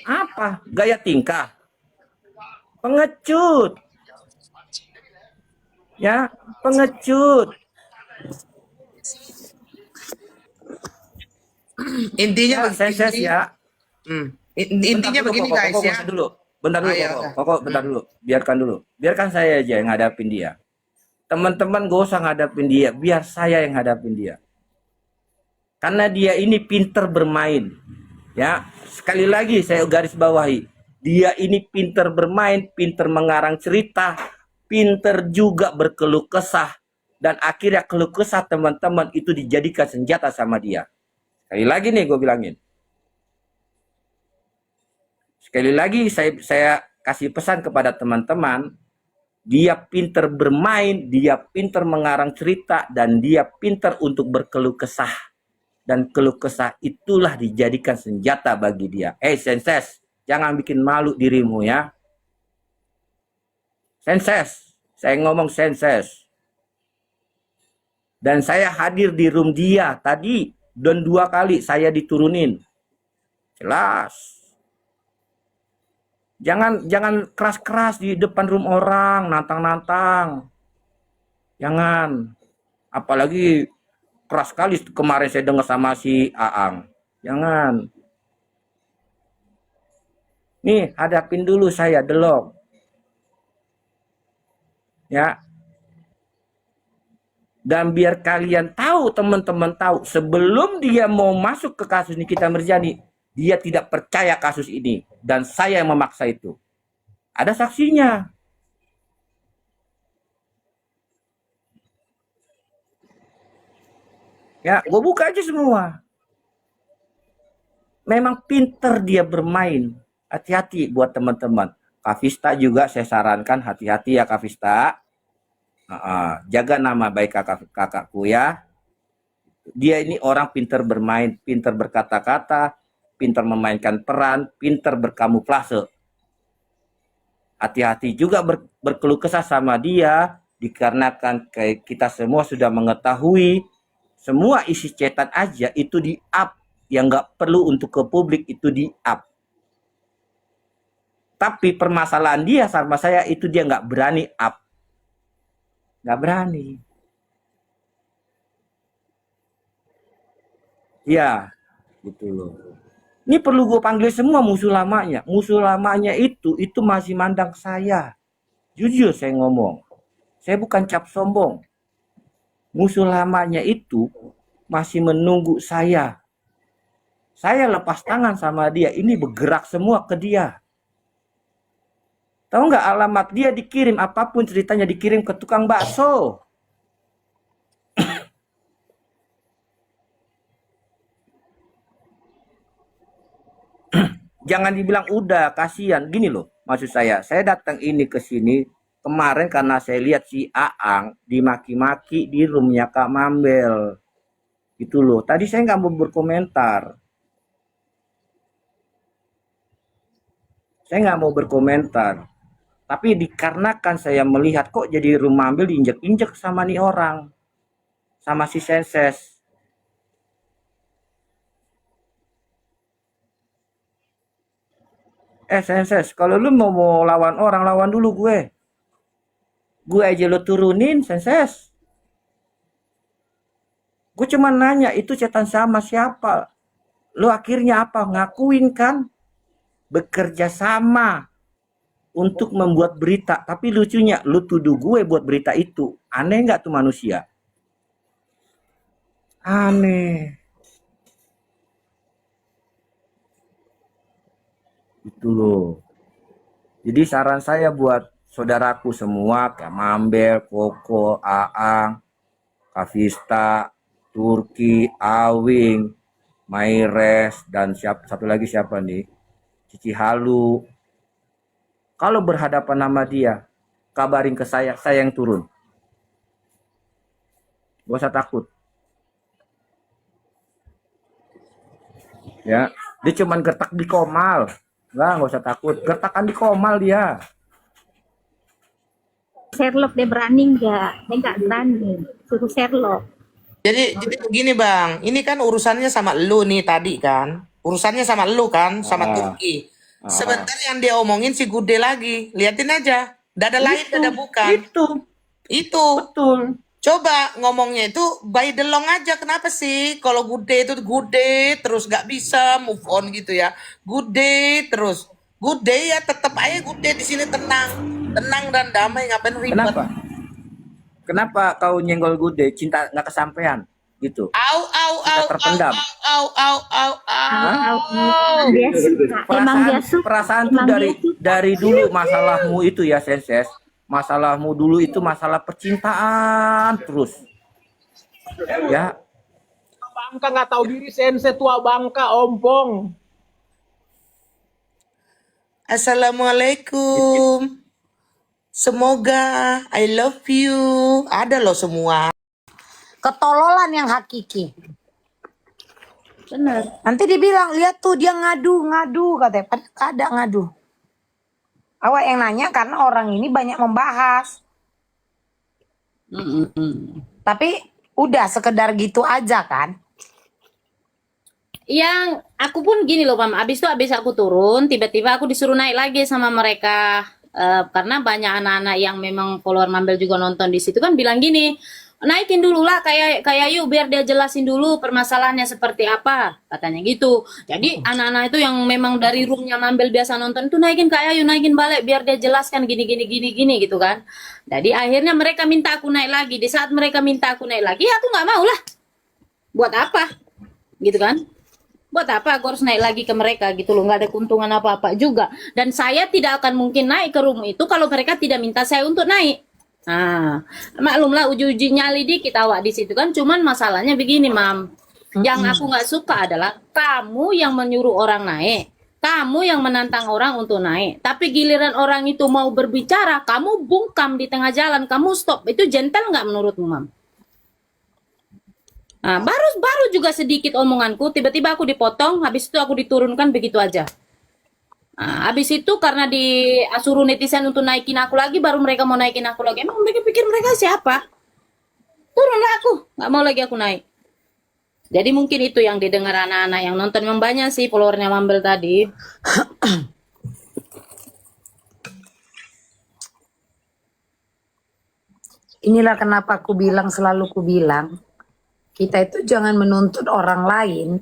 Apa? Gaya tingkah. Pengecut. Ya, pengecut. Intinya Ya, senses begini. ya. Intinya Bentar dulu, begini Koko. guys Koko, ya. bentar dulu. Bentar dulu, Iya, Koko. iya. Koko, bentar dulu. Biarkan dulu. Biarkan saya aja yang ngadapin dia. Teman-teman gak usah ngadapin dia. Biar saya yang ngadapin dia. Karena dia ini pinter bermain. Ya, sekali lagi saya garis bawahi. Dia ini pinter bermain, pinter mengarang cerita, pinter juga berkeluh kesah. Dan akhirnya keluh kesah teman-teman itu dijadikan senjata sama dia. Sekali lagi nih gue bilangin. Sekali lagi saya kasih pesan kepada teman-teman. Dia pinter bermain, dia pinter mengarang cerita, dan dia pinter untuk berkeluh kesah. Dan keluh kesah itulah dijadikan senjata bagi dia. Senses, jangan bikin malu dirimu ya. Senses, saya ngomong senses. Dan saya hadir di room dia tadi, dan 2 kali saya diturunin. Jelas. Jangan keras-keras di depan room orang, nantang-nantang. Jangan. Apalagi keras sekali kemarin saya dengar sama si Aang. Jangan. Nih, hadapin dulu saya, delok. Ya. Dan biar kalian tahu, teman-teman tahu, sebelum dia mau masuk ke kasus Nikita Mirzani, dia tidak percaya kasus ini. Dan saya yang memaksa itu. Ada saksinya. Ya, gue buka aja semua. Memang pinter dia bermain. Hati-hati buat teman-teman. Kak Vista juga saya sarankan hati-hati ya Kak Vista. Jaga nama baik kakakku ya. Dia ini orang pinter bermain, pinter berkata-kata, pinter memainkan peran, pinter berkamuflase. Hati-hati juga berkeluh kesah sama dia, dikarenakan kita semua sudah mengetahui semua isi chatan aja itu di up, yang nggak perlu untuk ke publik itu di up. Tapi permasalahan dia sama saya itu dia nggak berani up, nggak berani. Ya, gitu loh. Ini perlu gue panggil semua musuh lamanya. Musuh lamanya itu masih mandang saya. Jujur saya ngomong. Saya bukan cap sombong. Musuh lamanya itu masih menunggu saya. Saya lepas tangan sama dia. Ini bergerak semua ke dia. Tahu nggak alamat dia dikirim, apapun ceritanya dikirim ke tukang bakso. Jangan dibilang udah, kasihan. Gini loh, maksud saya datang ini ke sini kemarin karena saya lihat si Aang dimaki-maki di roomnya Kak Mambel. Gitu loh. Tadi saya nggak mau berkomentar. Saya nggak mau berkomentar. Tapi dikarenakan saya melihat kok jadi room Mambel diinjek-injek sama nih orang. Sama si Senses. Senses, kalau lu mau lawan orang, lawan dulu gue. Gue aja lu turunin, Senses. Gue cuma nanya, itu chatan sama siapa? Lu akhirnya apa? Ngakuin kan? Bekerja sama untuk membuat berita. Tapi lucunya, lu tuduh gue buat berita itu. Aneh nggak tuh manusia? Aneh. Itu loh. Jadi saran saya buat saudaraku semua, kayak Mambel, Koko, Aang, Kavista, Turki, Awing, Maires, dan satu lagi siapa nih? Cici Halu. Kalau berhadapan sama dia, kabarin ke saya yang turun. Gak usah takut. Ya, dia cuman gertak di komal. Nggak usah takut. Gertakan di komal dia. Sherlock dia berani nggak? Dia nggak berani. Suruh Sherlock. Jadi begini Bang, ini kan urusannya sama lu nih tadi kan. Urusannya sama lu kan, sama Turki. Sebentar yang dia omongin si Gude lagi. Liatin aja. Dada lain, dada bukan. Itu. Betul. Coba ngomongnya itu by the long aja. Kenapa sih? Kalau Gude itu Gude terus gak bisa move on gitu ya. Gude terus. Gude ya tetap aja Gude di sini tenang. Tenang dan damai, ngapain ribet. Kenapa? Kenapa kau nyenggol Gude? Cinta nggak kesampean gitu. Au au Cinta au terpendam. au. Dia suka. Emang dia suka. Perasaan tuh Emang dia suka. dari dulu masalahmu itu ya Senses. Masalahmu dulu itu masalah percintaan terus. Ya, Bangka nggak tahu diri, sense tua Bangka, ompong. Assalamualaikum. Semoga I love you. Ada loh semua. Ketololan yang hakiki. Bener. Nanti dibilang, lihat tuh dia ngadu katanya. Padahal ada ngadu. Awak yang nanya karena orang ini banyak membahas. Tapi udah sekedar gitu aja kan. Yang aku pun gini loh, Pam. Abis aku turun, tiba-tiba aku disuruh naik lagi sama mereka. Karena banyak anak-anak yang memang follower Mambel juga nonton di situ kan bilang gini, naikin dulu lah kayak yuk biar dia jelasin dulu permasalahannya seperti apa, katanya gitu. Jadi anak-anak itu yang memang dari roomnya Mambel biasa nonton itu naikin Kak Ayu, naikin balik biar dia jelaskan gini gitu kan. Jadi akhirnya mereka minta aku naik lagi. Di saat mereka minta aku naik lagi, aku nggak mau lah. Buat apa? Gitu kan? Buat apa aku harus naik lagi ke mereka gitu loh, nggak ada keuntungan apa-apa juga. Dan saya tidak akan mungkin naik ke room itu kalau mereka tidak minta saya untuk naik. Nah, maklumlah uji-uji nyali dikit awak di situ kan. Cuman masalahnya begini, Mam. Yang aku nggak suka adalah kamu yang menyuruh orang naik, kamu yang menantang orang untuk naik. Tapi giliran orang itu mau berbicara, kamu bungkam di tengah jalan, kamu stop. Itu gentle nggak menurutmu, Mam? Nah, baru juga sedikit omonganku, tiba-tiba aku dipotong, habis itu aku diturunkan begitu aja. Nah, habis itu karena disuruh netizen untuk naikin aku lagi, baru mereka mau naikin aku lagi. Emang mereka pikir mereka siapa? Turunlah aku, nggak mau lagi aku naik. Jadi mungkin itu yang didengar anak-anak yang nonton, yang banyak sih followernya Mambel tadi. Inilah kenapa selalu ku bilang, kita itu jangan menuntut orang lain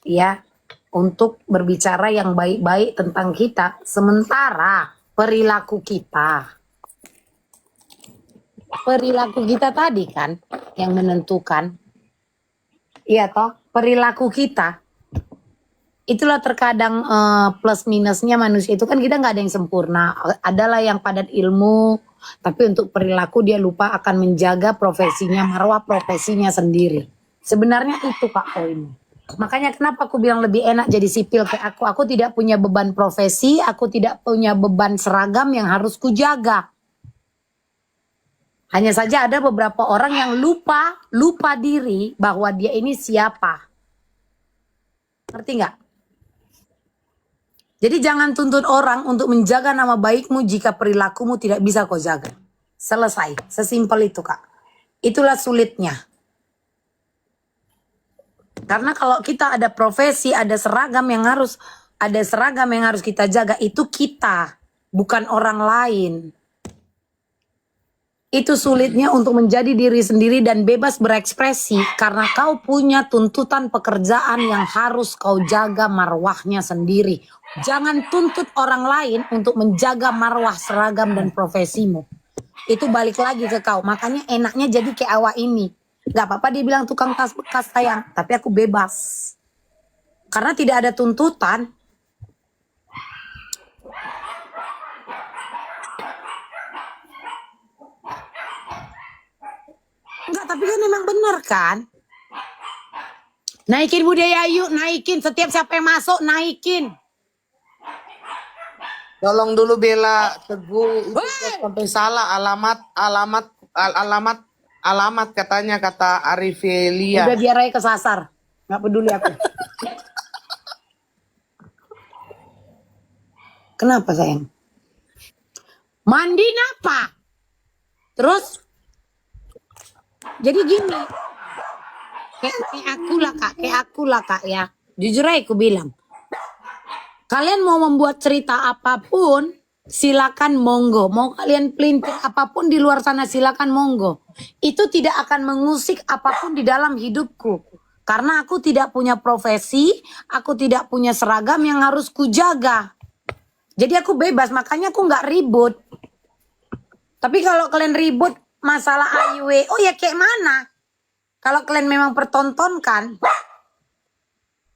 ya untuk berbicara yang baik-baik tentang kita, sementara perilaku kita tadi kan yang menentukan. Iya toh, perilaku kita itulah terkadang plus minusnya manusia itu kan, kita nggak ada yang sempurna. Adalah yang padat ilmu, tapi untuk perilaku dia lupa akan menjaga profesinya, marwah profesinya sendiri. Sebenarnya itu Kak poinnya. Makanya kenapa aku bilang lebih enak jadi sipil kayak aku. Aku tidak punya beban profesi, aku tidak punya beban seragam yang harus kujaga. Hanya saja ada beberapa orang yang lupa diri bahwa dia ini siapa. Ngerti nggak? Jadi jangan tuntut orang untuk menjaga nama baikmu jika perilakumu tidak bisa kau jaga. Selesai. Sesimpel itu Kak. Itulah sulitnya. Karena kalau kita ada profesi, ada seragam yang harus kita jaga, itu kita, bukan orang lain. Itu sulitnya untuk menjadi diri sendiri dan bebas berekspresi karena kau punya tuntutan pekerjaan yang harus kau jaga marwahnya sendiri. Jangan tuntut orang lain untuk menjaga marwah seragam dan profesimu. Itu balik lagi ke kau. Makanya enaknya jadi kayak awak ini. Gak apa-apa dia bilang tukang tas bekas sayang, tapi aku bebas. Karena tidak ada tuntutan. Enggak, tapi kan memang benar kan? Naikin budaya yuk, naikin. Setiap siapa yang masuk, naikin. Tolong dulu Bella Teguh itu sampai salah alamat katanya kata Arifelia. Udah biar aja kesasar. Nggak peduli aku. Kenapa sayang? Mandi napa? Terus? Jadi gini. Kayak aku lah kak ya. Jujur aja aku bilang. Kalian mau membuat cerita apapun, silakan monggo. Mau kalian pelintir apapun di luar sana, silakan monggo. Itu tidak akan mengusik apapun di dalam hidupku. Karena aku tidak punya profesi, aku tidak punya seragam yang harus kujaga. Jadi aku bebas, makanya aku nggak ribut. Tapi kalau kalian ribut masalah AIW, oh ya kayak mana? Kalau kalian memang pertontonkan,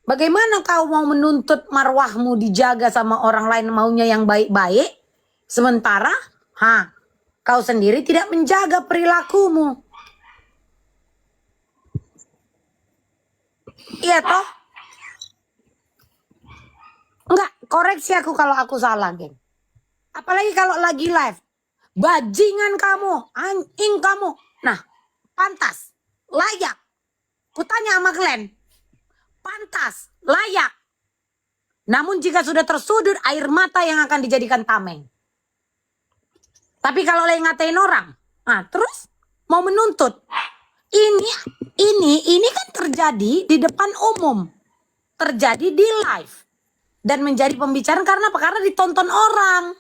bagaimana kau mau menuntut marwahmu dijaga sama orang lain maunya yang baik-baik, sementara kau sendiri tidak menjaga perilakumu. Iya toh? Enggak, koreksi aku kalau aku salah, geng. Apalagi kalau lagi live. Bajingan kamu, anjing kamu. Nah, pantas, layak. Kutanya sama kalian. Pantas, layak. Namun jika sudah tersudut, air mata yang akan dijadikan tameng. Tapi kalau lagi ngatain orang, terus mau menuntut. Ini kan terjadi di depan umum. Terjadi di live. Dan menjadi pembicaraan karena apa? Karena ditonton orang.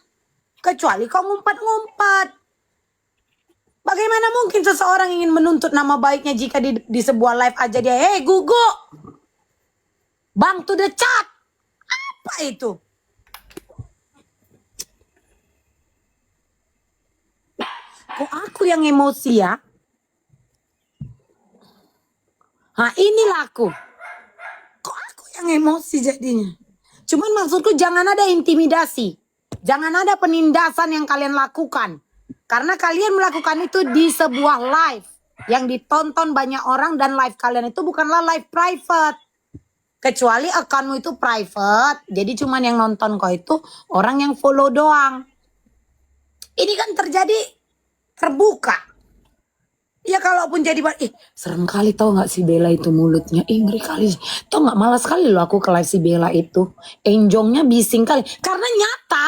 Kecuali kau ngumpet-ngumpet. Bagaimana mungkin seseorang ingin menuntut nama baiknya jika di sebuah live aja dia, hey gugu, bang to the chat. Apa itu? Kok aku yang emosi ya? Inilah aku. Kok aku yang emosi jadinya? Cuman maksudku jangan ada intimidasi. Jangan ada penindasan yang kalian lakukan. Karena kalian melakukan itu di sebuah live. Yang ditonton banyak orang dan live kalian itu bukanlah live private. Kecuali akunmu itu private. Jadi cuman yang nonton kau itu orang yang follow doang. Ini kan terjadi terbuka. Ya kalaupun jadi serem kali tau gak si Bella itu mulutnya. Ngeri kali. Tau gak malas kali loh aku ke live si Bella itu. Enjongnya bising kali. Karena nyata.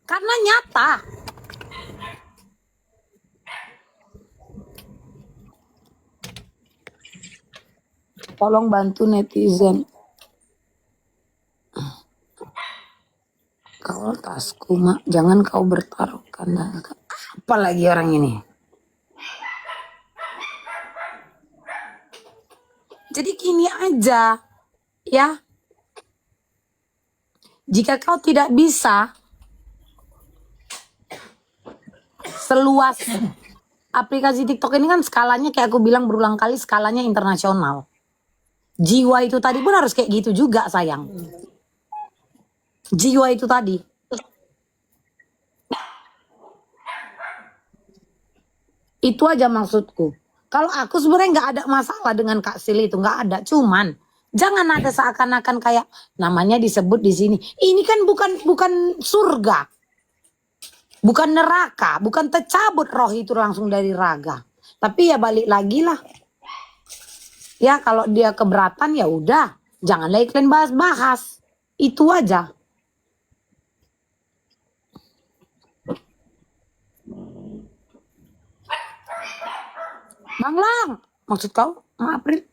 Karena nyata. Tolong bantu netizen. Kau tasku mak. Jangan kau bertaruhkan. Apalagi orang ini. Jadi gini aja. Ya. Jika kau tidak bisa seluas aplikasi TikTok ini kan skalanya kayak aku bilang berulang kali skalanya internasional. Jiwa itu tadi pun harus kayak gitu juga sayang. Jiwa itu tadi. Itu aja maksudku. Kalau aku sebenarnya nggak ada masalah dengan Kak Sil itu, nggak ada. Cuman jangan ada seakan-akan kayak namanya disebut di sini. Ini kan bukan surga, bukan neraka, bukan tercabut roh itu langsung dari raga. Tapi ya balik lagi lah. Ya kalau dia keberatan ya udah, jangan lagi kalian bahas-bahas. Itu aja. Bang Long, maksud kau? April,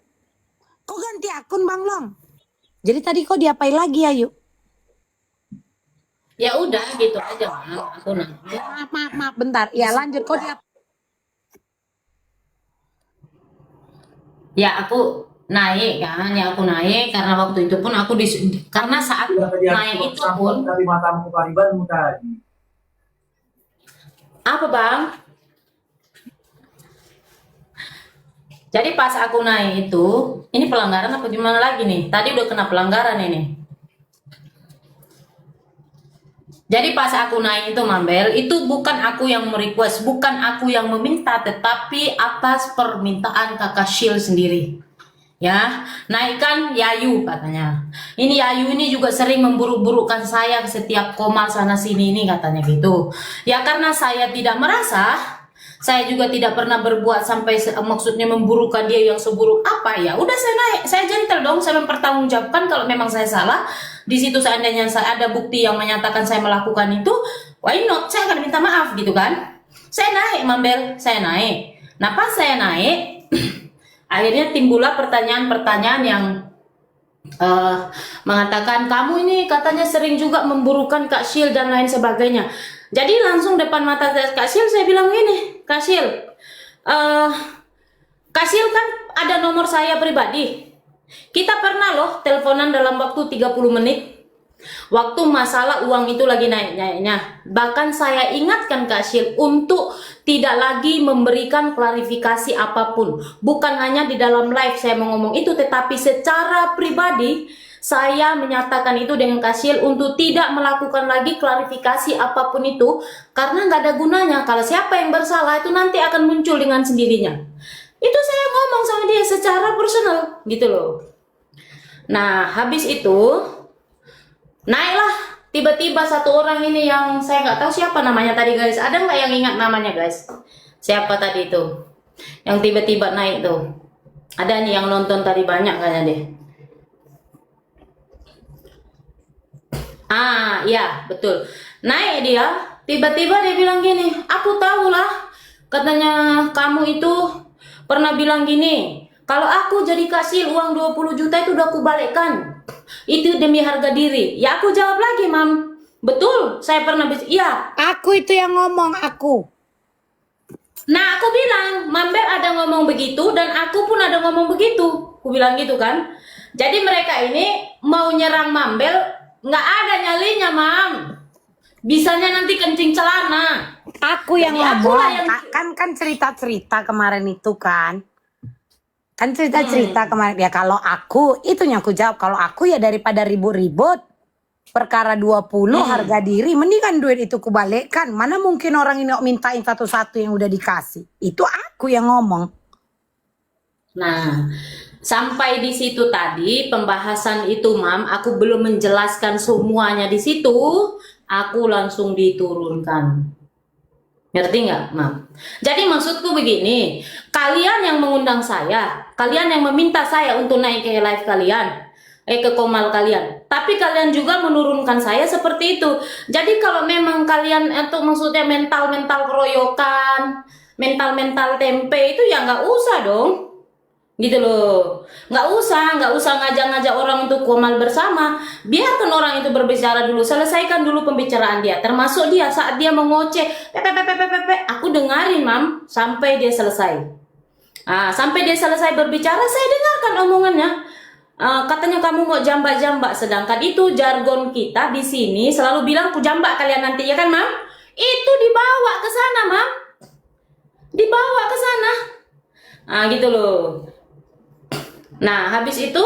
kau ganti akun Bang Long. Jadi tadi kau diapain lagi Ayu? Ya udah gitu aja Bang. Aku nanya. Maaf, bentar. Ya lanjut, kau Ya aku naik kan, ya aku naik karena waktu itu pun aku karena saat naik itu pun dari matamu karibanmu tadi. apa Bang? Jadi pas aku naik itu, ini pelanggaran apa gimana lagi nih? Tadi udah kena pelanggaran ini. Jadi pas aku naik itu Mambel, itu bukan aku yang merequest, bukan aku yang meminta, tetapi atas permintaan kakak Shil sendiri. Ya, naikkan Yayu katanya. Ini Yayu ini juga sering memburuk-burukkan saya setiap komal sana sini ini katanya gitu. Ya karena saya tidak merasa, saya juga tidak pernah berbuat sampai maksudnya memburukkan dia yang seburuk apa ya. Udah saya naik, saya gentle dong, saya mempertanggungjawabkan kalau memang saya salah. Di situ seandainya saya ada bukti yang menyatakan saya melakukan itu, why not? Saya akan minta maaf gitu kan. Saya naik Mambel, saya naik. Nah pas saya naik, akhirnya timbullah pertanyaan-pertanyaan yang mengatakan kamu ini katanya sering juga memburukan Kak Shil dan lain sebagainya. Jadi langsung depan mata Kak Shil saya bilang gini, Kak Shil, Kak Shil kan ada nomor saya pribadi. Kita pernah loh teleponan dalam waktu 30 menit. Waktu masalah uang itu lagi naik-naiknya. Bahkan saya ingatkan Kak Shil untuk tidak lagi memberikan klarifikasi apapun. Bukan hanya di dalam live saya mau ngomong itu, tetapi secara pribadi saya menyatakan itu dengan Kak Shil untuk tidak melakukan lagi klarifikasi apapun itu. Karena nggak ada gunanya. Kalau siapa yang bersalah itu nanti akan muncul dengan sendirinya. Itu saya ngomong sama dia secara personal gitu loh. Nah habis itu naiklah tiba-tiba satu orang ini yang saya nggak tahu siapa namanya tadi guys. Ada nggak yang ingat namanya guys? Siapa tadi itu? Yang tiba-tiba naik tuh. Ada nih yang nonton tadi banyak kayaknya deh. Ah iya betul. Naik dia, tiba-tiba dia bilang gini, aku tahu lah. Katanya kamu itu pernah bilang gini, kalau aku jadi kasih uang 20 juta itu udah aku balikkan. Itu demi harga diri. Ya aku jawab lagi, Mam. Betul, saya pernah iya. Aku itu yang ngomong, aku. Nah, aku bilang, Mambel ada ngomong begitu dan aku pun ada ngomong begitu. Aku bilang gitu kan. Jadi mereka ini mau nyerang Mambel, nggak ada nyalinya, Mam. Bisanya nanti kencing celana. Aku yang Jadi ngomong. akulah yang Kan cerita-cerita kemarin itu kan. Kan cerita-cerita kemarin. Ya kalau aku, itunya aku jawab. Kalau aku ya daripada ribut-ribut. Perkara 20 harga diri. Mendingan duit itu kubalikkan. Mana mungkin orang ini mintain satu-satu yang udah dikasih. Itu aku yang ngomong. Nah, sampai di situ tadi pembahasan itu, Mam, aku belum menjelaskan semuanya di situ, aku langsung diturunkan. Ngerti nggak, Mam? Jadi maksudku begini, kalian yang mengundang saya, kalian yang meminta saya untuk naik ke live kalian, ke komal kalian, tapi kalian juga menurunkan saya seperti itu. Jadi kalau memang kalian itu maksudnya mental-mental keroyokan, mental-mental tempe itu ya nggak usah dong. Gitu loh, nggak usah ngajak-ngajak orang untuk komal bersama. Biarkan orang itu berbicara dulu, selesaikan dulu pembicaraan dia, termasuk dia saat dia mengoceh aku dengarin, Mam, sampai dia selesai. Sampai dia selesai berbicara, saya dengarkan omongannya. Katanya kamu mau jambak-jambak, sedangkan itu jargon kita di sini selalu bilang ku jambak kalian nanti, ya kan, Mam? Itu dibawa ke sana, Mam, dibawa ke sana. Gitu loh. Nah, habis itu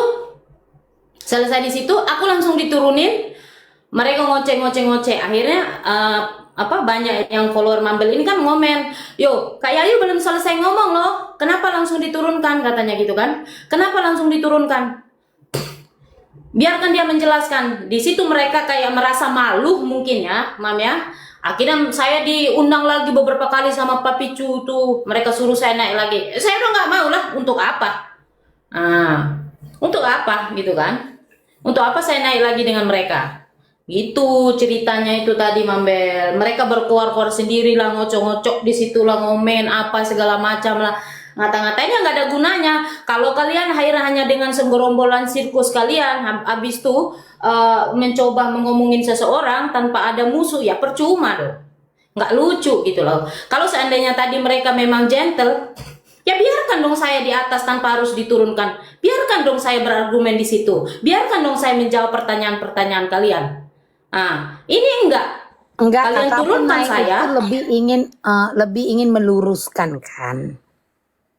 selesai di situ, aku langsung diturunin. Mereka ngoceh. Akhirnya banyak yang follower Mambel ini kan ngomen, "Yo, Kak Yayu belum selesai ngomong loh. Kenapa langsung diturunkan?" katanya gitu kan. "Kenapa langsung diturunkan?" Biarkan dia menjelaskan. Di situ mereka kayak merasa malu mungkin ya, Mam ya. Akhirnya saya diundang lagi beberapa kali sama Papi Cu tuh. Mereka suruh saya naik lagi. Saya udah nggak mau lah, untuk apa? Untuk apa gitu kan? Untuk apa saya naik lagi dengan mereka? Gitu ceritanya itu tadi, Mambel. Mereka berkuar-kuar sendiri lah, ngocok-ngocok di situ lah, ngomen apa segala macam lah. Ngata-ngatanya nggak ada gunanya. Kalau kalian hanya dengan segerombolan sirkus kalian, habis tuh mencoba mengomongin seseorang tanpa ada musuh, ya percuma dong. Nggak lucu gitu loh. Kalau seandainya tadi mereka memang gentle, ya biarkan dong saya di atas tanpa harus diturunkan. Biarkan dong saya berargumen di situ. Biarkan dong saya menjawab pertanyaan-pertanyaan kalian. Ini enggak. Kalian kata turunkan naik saya. itu lebih ingin meluruskan kan.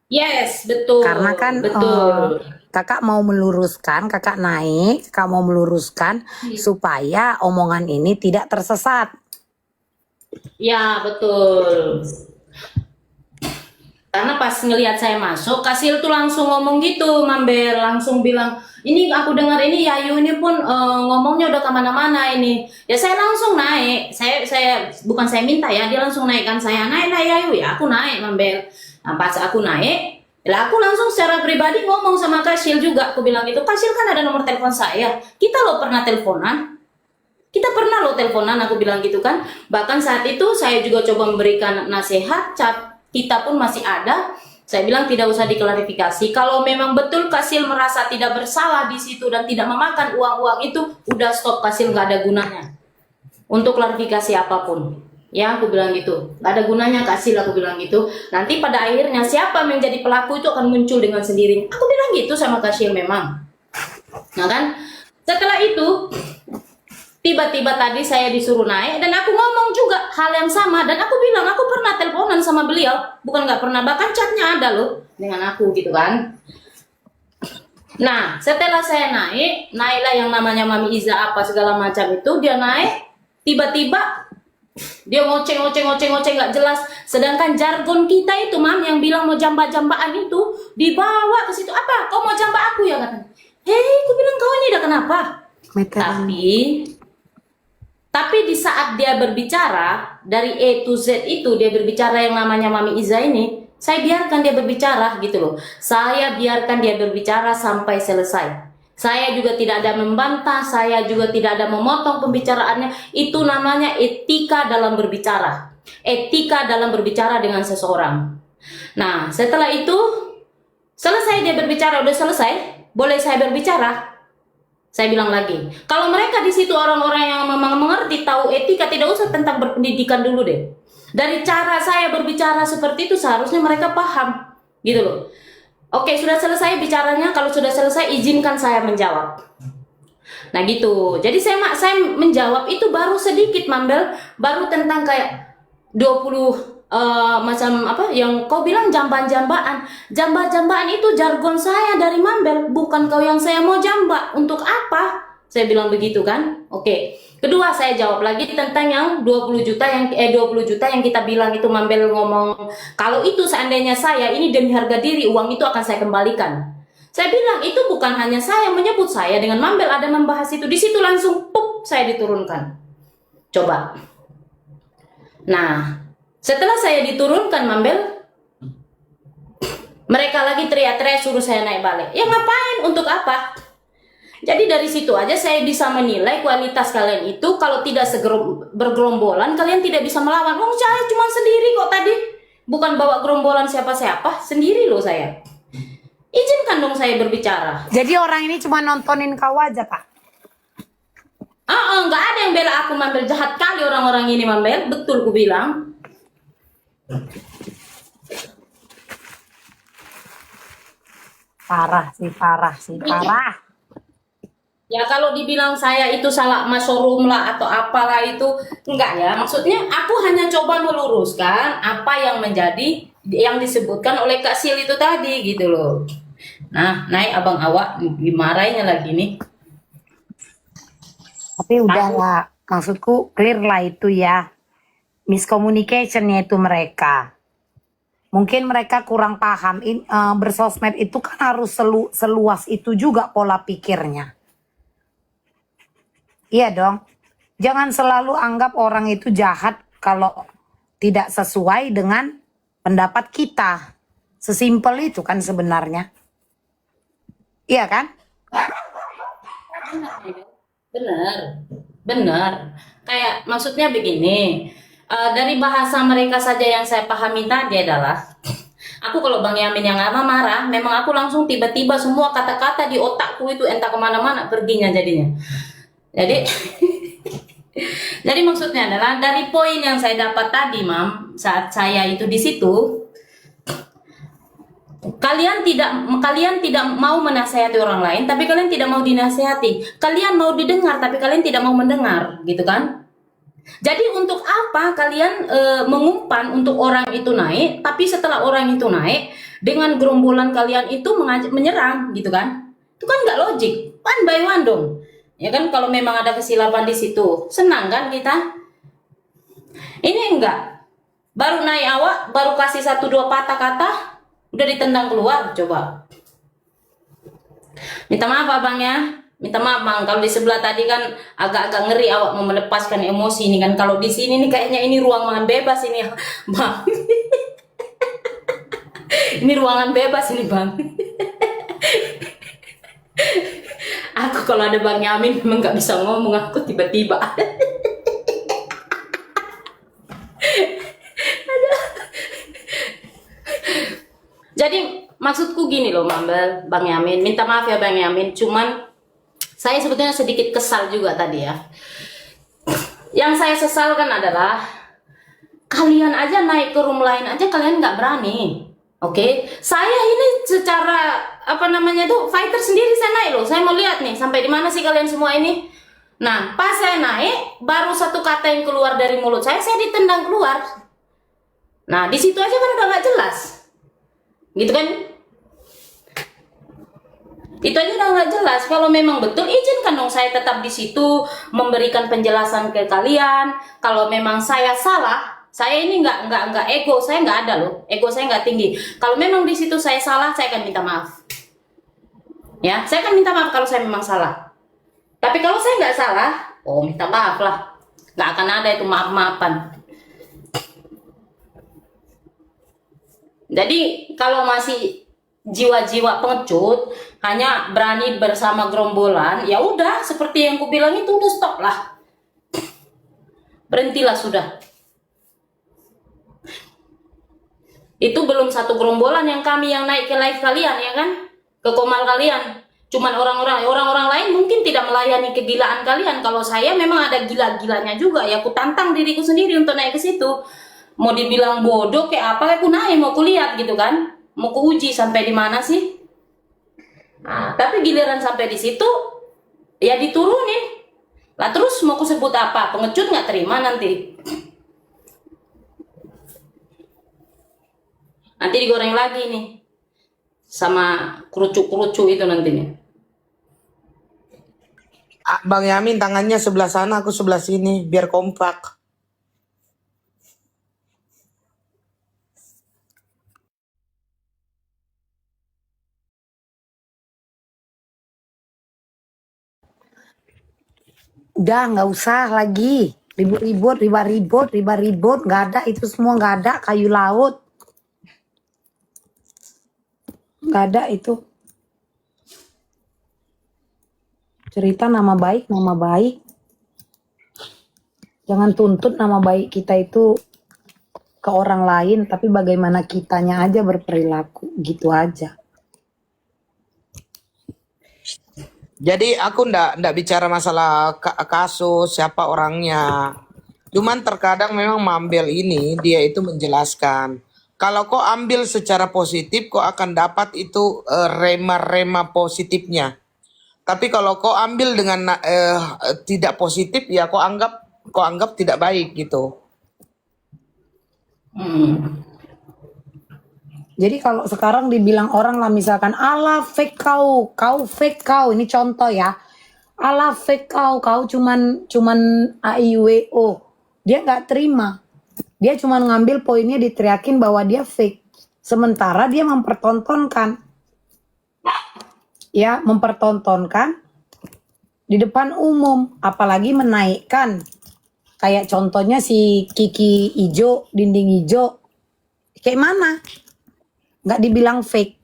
Yes, betul. Karena kan betul. kakak mau meluruskan, kakak mau meluruskan supaya omongan ini tidak tersesat. Ya, betul. Karena pas ngelihat saya masuk, Kasil tuh langsung ngomong gitu, Mambel, langsung bilang, ini aku dengar ini Yayu ini pun ngomongnya udah kemana-mana ini. Ya saya langsung naik, saya bukan saya minta ya, dia langsung naikkan saya, naik Yayu, ya aku naik Mambel. Nah, pas aku naik, lah aku langsung secara pribadi ngomong sama Kasil juga, aku bilang gitu, Kasil kan ada nomor telepon saya, kita lo pernah teleponan. Kita pernah lo teleponan, aku bilang gitu kan. Bahkan saat itu saya juga coba memberikan nasihat, kita pun masih ada. Saya bilang tidak usah diklarifikasi. Kalau memang betul Kasil merasa tidak bersalah di situ dan tidak memakan uang-uang itu, udah stop, Kasil nggak ada gunanya untuk klarifikasi apapun. Ya, aku bilang gitu. Nggak ada gunanya Kasil, aku bilang gitu. Nanti pada akhirnya siapa yang menjadi pelaku itu akan muncul dengan sendirinya. Aku bilang gitu sama Kasil memang. Nah kan, setelah itu tiba-tiba tadi saya disuruh naik dan aku ngomong juga hal yang sama dan aku bilang aku pernah teleponan sama beliau, bukan nggak pernah, bahkan chatnya ada loh dengan aku gitu kan. Nah setelah saya naiklah yang namanya Mami Iza apa segala macam itu, dia naik tiba-tiba dia ngoceng nggak jelas, sedangkan jargon kita itu Mam yang bilang mau jamba-jambaan itu dibawa ke situ. Apa kau mau jamba aku ya, katanya. Hei, aku bilang kau ini udah kenapa? Tapi di saat dia berbicara dari A to Z itu, dia berbicara yang namanya Mami Iza ini, saya biarkan dia berbicara gitu loh. Saya biarkan dia berbicara sampai selesai. Saya juga tidak ada membantah, saya juga tidak ada memotong pembicaraannya. Itu namanya etika dalam berbicara. Etika dalam berbicara dengan seseorang. Nah, setelah itu selesai dia berbicara, udah selesai, boleh saya berbicara? Saya bilang lagi, kalau mereka di situ orang-orang yang memang mengerti, tahu etika, tidak usah tentang berpendidikan dulu deh. Dari cara saya berbicara seperti itu seharusnya mereka paham, gitu loh. Oke, sudah selesai bicaranya, kalau sudah selesai izinkan saya menjawab. Nah gitu, jadi saya menjawab itu baru sedikit Mambel, baru tentang kayak 20 macam apa yang kau bilang jambaan-jambaan. Jamba-jambaan itu jargon saya dari Mambel, bukan kau yang saya mau jamba. Untuk apa? Saya bilang begitu kan. Oke. Kedua saya jawab lagi tentang yang 20 juta yang kita bilang itu Mambel ngomong, kalau itu seandainya saya ini demi harga diri, uang itu akan saya kembalikan. Saya bilang itu bukan hanya saya menyebut, saya dengan Mambel ada membahas itu. Di situ langsung pup saya diturunkan. Coba. Nah, setelah saya diturunkan Mambel, mereka lagi teriak-teriak suruh saya naik balik. Ya ngapain? Untuk apa? Jadi dari situ aja saya bisa menilai kualitas kalian itu. Kalau tidak bergerombolan, kalian tidak bisa melawan. Oh, saya cuma sendiri kok tadi. Bukan bawa gerombolan siapa-siapa, sendiri loh saya. Izinkan dong saya berbicara. Jadi orang ini cuma nontonin kau aja, Kak? Nggak ada yang bela aku Mambel. Jahat kali orang-orang ini Mambel. Betul ku bilang. Parah sih. Ya kalau dibilang saya itu salah masorum lah atau apalah itu, enggak ya. Maksudnya aku hanya coba meluruskan apa yang menjadi yang disebutkan oleh Kak Sil itu tadi gitu loh. Nah, naik abang awak dimarahinnya lagi nih. Tapi udahlah, maksudku clear lah itu ya. Miscommunicationnya itu mereka. Mungkin mereka kurang paham. Bersosmed itu kan harus seluas itu juga pola pikirnya. Iya dong. Jangan selalu anggap orang itu jahat kalau tidak sesuai dengan pendapat kita. Sesimpel itu kan sebenarnya. Iya kan? Benar. Kayak maksudnya begini, dari bahasa mereka saja yang saya pahami tadi adalah, aku kalau Bang Yamin yang marah, memang aku langsung tiba-tiba semua kata-kata di otakku itu entah kemana-mana perginya jadinya. Jadi maksudnya adalah dari poin yang saya dapat tadi, Mam, saat saya itu di situ, kalian tidak mau menasehati orang lain, tapi kalian tidak mau dinasehati. Kalian mau didengar, tapi kalian tidak mau mendengar, gitu kan? Jadi untuk apa kalian mengumpan untuk orang itu naik, tapi setelah orang itu naik dengan gerombolan kalian itu menyerang gitu kan? Itu kan nggak logik. One by one dong. Ya kan kalau memang ada kesilapan di situ, senang kan kita? Ini enggak. Baru naik awak, baru kasih 1-2 patah kata, udah ditendang keluar. Coba. Minta maaf abangnya. Minta maaf bang, kalau di sebelah tadi kan agak-agak ngeri awak mau melepaskan emosi ini kan. Kalau di sini nih kayaknya ini ruangan bebas ini bang. Ini ruangan bebas ini bang. Aku kalau ada Bang Yamin memang nggak bisa ngomong, aku tiba-tiba. Jadi maksudku gini loh Mambel, Bang Yamin, minta maaf ya Bang Yamin, cuman saya sebetulnya sedikit kesal juga tadi ya. Yang saya sesalkan adalah kalian aja naik ke room lain aja kalian nggak berani. Oke, saya ini secara apa namanya tuh fighter sendiri saya naik loh. Saya mau lihat nih sampai di mana sih kalian semua ini. Nah, pas saya naik baru satu kata yang keluar dari mulut saya ditendang keluar. Nah, di situ aja kan udah nggak jelas, gitu kan? Itu aja udah nggak jelas. Kalau memang betul izinkan dong saya tetap di situ memberikan penjelasan ke kalian. Kalau memang saya salah, saya ini nggak ego, saya nggak ada loh, ego saya nggak tinggi. Kalau memang di situ saya salah, saya akan minta maaf. Ya, saya akan minta maaf kalau saya memang salah. Tapi kalau saya nggak salah, oh minta maaf lah. Nggak akan ada itu maaf-maafan. Jadi kalau masih jiwa-jiwa pengecut hanya berani bersama gerombolan, ya udah seperti yang ku bilang itu udah stop lah, berhentilah sudah. Itu belum satu gerombolan yang kami yang naik ke live kalian ya kan, ke komal kalian. Cuman orang-orang lain mungkin tidak melayani kegilaan kalian. Kalau saya memang ada gila-gilanya juga ya, aku tantang diriku sendiri untuk naik ke situ. Mau dibilang bodoh kayak apa, aku naik mau kulihat gitu kan. Mau kuuji sampai di mana sih? Nah, tapi giliran sampai di situ ya diturunin. Lah terus mau kusebut apa? Pengecut nggak terima nanti. Nanti digoreng lagi nih sama kerucuk-kerucuk itu nantinya. Bang Yamin tangannya sebelah sana, aku sebelah sini, biar kompak. Udah nggak usah lagi ribut-ribut, nggak ada itu semua, nggak ada kayu laut, nggak ada itu. Cerita nama baik, jangan tuntut nama baik kita itu ke orang lain, tapi bagaimana kitanya aja berperilaku gitu aja. Jadi aku ndak bicara masalah kasus siapa orangnya. Cuman terkadang memang Mambel ini dia itu menjelaskan. Kalau kau ambil secara positif, kau akan dapat itu rema-rema positifnya. Tapi kalau kau ambil dengan tidak positif, ya kau anggap tidak baik gitu. Jadi kalau sekarang dibilang orang lah misalkan ala fake kau fake kau, ini contoh ya. Ala fake kau cuman AIWO. Dia nggak terima. Dia cuman ngambil poinnya diteriakin bahwa dia fake. Sementara dia mempertontonkan. Ya, mempertontonkan di depan umum, apalagi menaikkan. Kayak contohnya si Kiki Ijo, dinding ijo. Kayak mana? Nggak dibilang fake.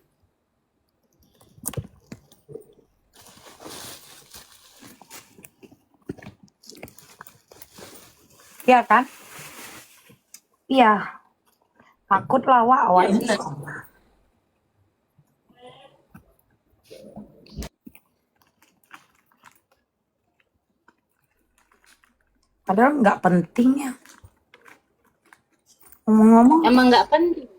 Iya kan? Iya. Takut lah awak ini. Padahal nggak penting ya. Ngomong-ngomong. Emang nggak penting.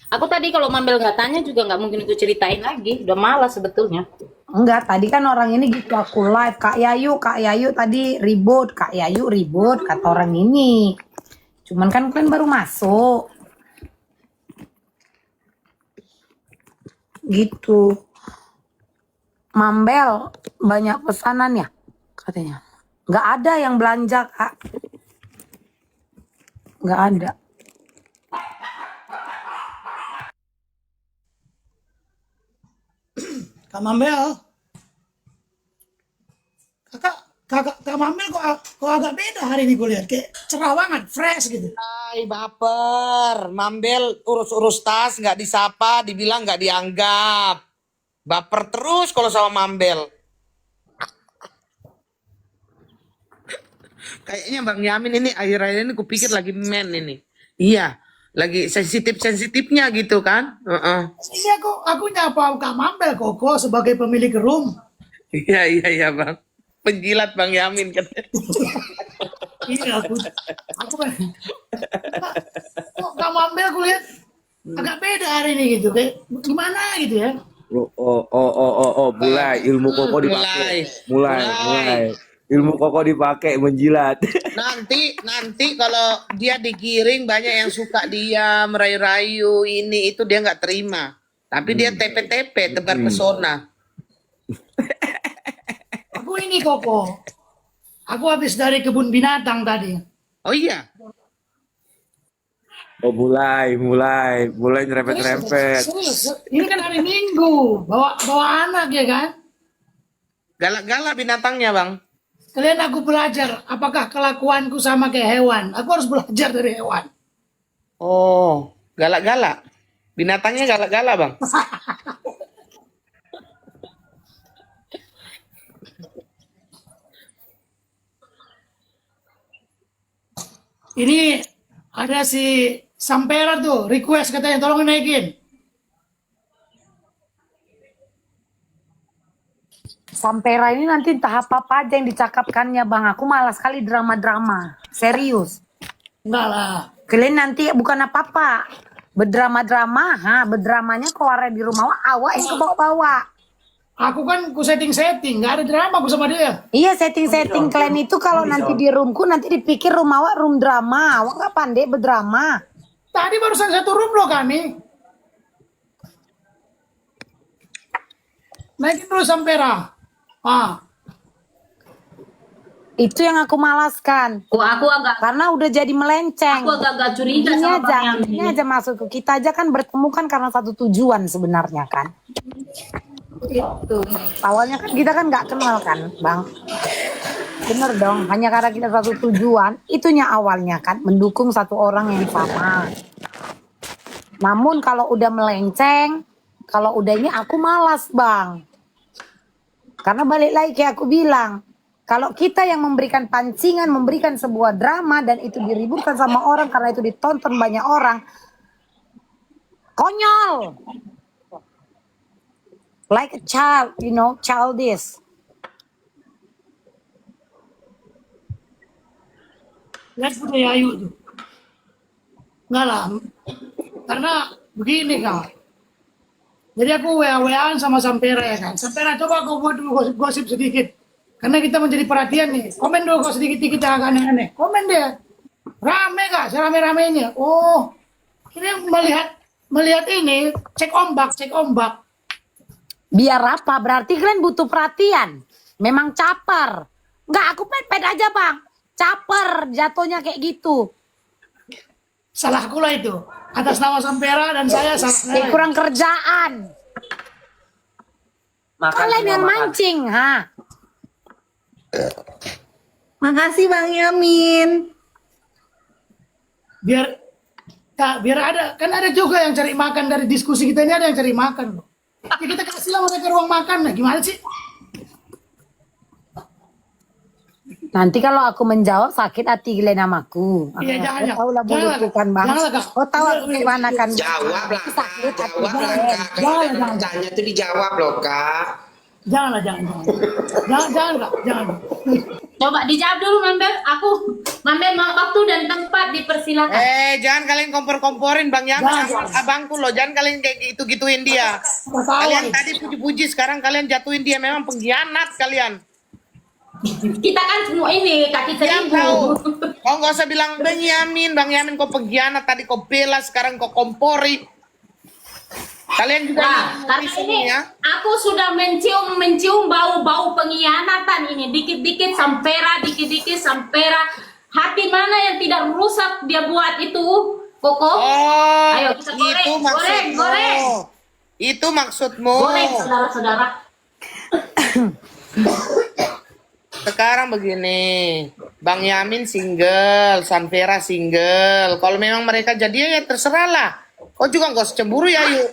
Aku tadi kalau Mambel nggak tanya juga nggak mungkin aku ceritain lagi. Udah malas sebetulnya. Enggak, tadi kan orang ini gitu aku live. Kak Yayu tadi ribut. Kak Yayu ribut, kata orang ini. Cuman kan kalian baru masuk. Gitu. Mambel, banyak pesanan ya? Katanya. Nggak ada yang belanja, Kak. Nggak ada. Kak Mambel. Kak Mambel kok agak beda hari ini gue lihat. Kayak cerah banget, fresh gitu. Hai baper, Mambel urus-urus tas nggak disapa, dibilang nggak dianggap. Baper terus kalau sama Mambel. Kayaknya Bang Yamin ini akhir-akhir ini kupikir lagi men ini. Iya, lagi sensitif-sensitifnya gitu kan. Ini aku nyapa Kak Mambel Koko sebagai pemilik room. Iya Bang. Penjilat Bang Yamin kan. Iya aku kan. Kok Kak Mambel aku lihat agak beda hari ini gitu. Kayak gimana gitu ya. Mulai ilmu koko dipakai. Mulai. Ilmu koko dipakai menjilat. Nanti kalau dia digiring banyak yang suka dia merayu-rayu ini itu dia nggak terima. Tapi dia TP-TP tebar pesona. Aku ini Koko. Aku habis dari kebun binatang tadi. Oh iya. Oh mulai nyerempet-nyerempet. Serius, ini kan hari Minggu, bawa anak ya kan? Galak-galak binatangnya Bang. Kalian aku belajar apakah kelakuanku sama kayak hewan. Aku harus belajar dari hewan. Oh, galak-galak. Binatangnya galak-galak Bang. Ini ada si Sampera tuh, request katanya tolong naikin. Sampera ini nanti entah apa aja yang dicakapkannya, Bang. Aku malas sekali drama-drama. Serius. Enggak lah. Kalian nanti bukan apa-apa. Berdrama-drama, berdramanya keluar di rumah awak yang ke bawah-bawah. Aku kan ku setting-setting, nggak ada drama aku sama dia. Iya, setting-setting kalian itu kalau nanti di roomku nanti dipikir rumah awak room drama. Awak nggak pandai berdrama. Tadi barusan satu room loh kami. Naikin terus Sampera. Itu yang aku malaskan. Kok aku agak Karena udah jadi melenceng. aku agak curiga Ini sama aja, Bang ini Yamin. aja masuk ke kita aja kan bertemu kan karena satu tujuan sebenarnya kan. Itu. Awalnya kan kita kan nggak kenal kan, Bang. Bener dong, hanya karena kita satu tujuan, itunya awalnya kan mendukung satu orang yang sama. Namun kalau udah melenceng, kalau udah ini aku malas, Bang. Karena balik lagi kayak aku bilang, kalau kita yang memberikan pancingan, memberikan sebuah drama dan itu diributkan sama orang karena itu ditonton banyak orang, konyol. Like a child, you know, childish. Lihat budaya Ayu tuh. Enggak lah. Karena begini Kak. Jadi aku WA-WAan sama Sampera ya kan. Sampera coba aku buat dulu gosip sedikit. Karena kita menjadi perhatian nih. Komen dulu kok sedikit-sedikit agak aneh-aneh. Komen deh. Rame Kak, serame-ramenya. Oh, ini melihat ini, cek ombak. Biar apa? Berarti kalian butuh perhatian. Memang caper. Enggak, aku pet-pet aja, Bang. Caper, jatuhnya kayak gitu. Salahku lah itu. Atas nama Sampera dan saya salah. Kurang kerjaan. Kalian yang mancing, Makasih Bang Yamin. Biar ada, kan ada juga yang cari makan dari diskusi kita ini, ada yang cari makan loh. Ya kita kasih lah mereka ruang makan, nah gimana sih? Nanti kalau aku menjawab sakit hati kalian namaku. Iya, jangan. Tahu lah burukku kan, Bang. Janganlah, Kak. Oh, tahu aku gimana kan. Jawab lah, Sakit hati jawab lah kalian. Kak. Kalau ada tanya tuh dijawab loh Kak. Jangan. Jangan. Coba dijawab dulu Mambel. Mambel mau waktu dan tempat buat dipersilakan. Jangan kalian kompor-komporin Bang Yamin sama abangku loh. Jangan kalian kayak gitu-gituin dia. Kalian tadi puji-puji, sekarang kalian jatuhin dia. Memang pengkhianat kalian. Kita kan semua ini kaki Yang seribu. tahu. Kau nggak usah bilang Bang Yamin kau pengkhianat. Tadi kau bela, sekarang kau kompori. Kalian juga Karena ini aku sudah mencium bau-bau pengkhianatan ini. Dikit-dikit sampera, dikit-dikit sampera. Hati mana yang tidak rusak dia buat itu, Koko? Ayo kita goreng. Itu maksudmu. Goreng, saudara-saudara. Sekarang begini, Bang Yamin single, Sanvera single. Kalau memang mereka jadian ya terserah lah. Kau juga nggak usah cemburu ya, yuk.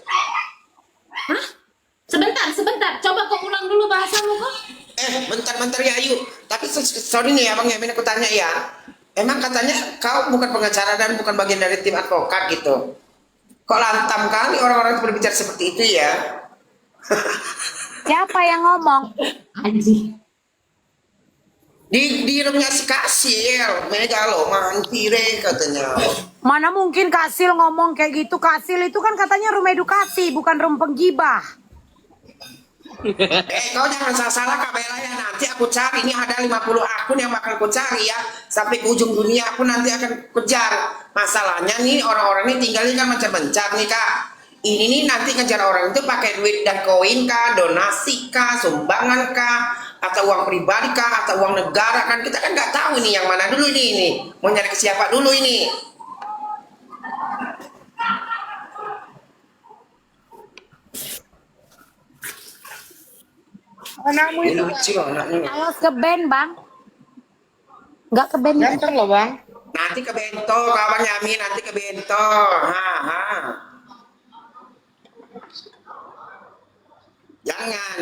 Hah? Sebentar. Coba kau ulang dulu bahasamu, kok. Bentar ya Ayu. Tapi sorry nih ya Bang Yamin, aku tanya ya. Emang katanya kau bukan pengacara dan bukan bagian dari tim advokat gitu. Kok lantam kali orang-orang itu berbicara seperti itu ya? Siapa yang ngomong? Anjing. Di roomnya si Kasil, Megalomantire katanya. Mana mungkin Kasil ngomong kayak gitu. Kasil itu kan katanya room edukasi, bukan room penggibah. Kau jangan salah Kak Bella ya. Nanti aku cari, ini ada 50 akun yang bakal aku cari ya. Sampai ke ujung dunia aku nanti akan kejar. Masalahnya nih orang-orang ini tinggalnya kan mencar-mencar nih Kak. Ini nih nanti kejar orang itu pakai duit dan koin kah, donasi kah, sumbangan kah, atau uang pribadi kah, atau uang negara kan. Kita kan nggak tahu nih yang mana dulu ini. Mau nyari ke siapa dulu ini. Anakmu Ini itu lucu loh anaknya. Awas ke band, Bang. Nggak ke band. ganteng loh Bang. Nanti ke Bento, kawan Yamin, nanti ke Bento. Jangan.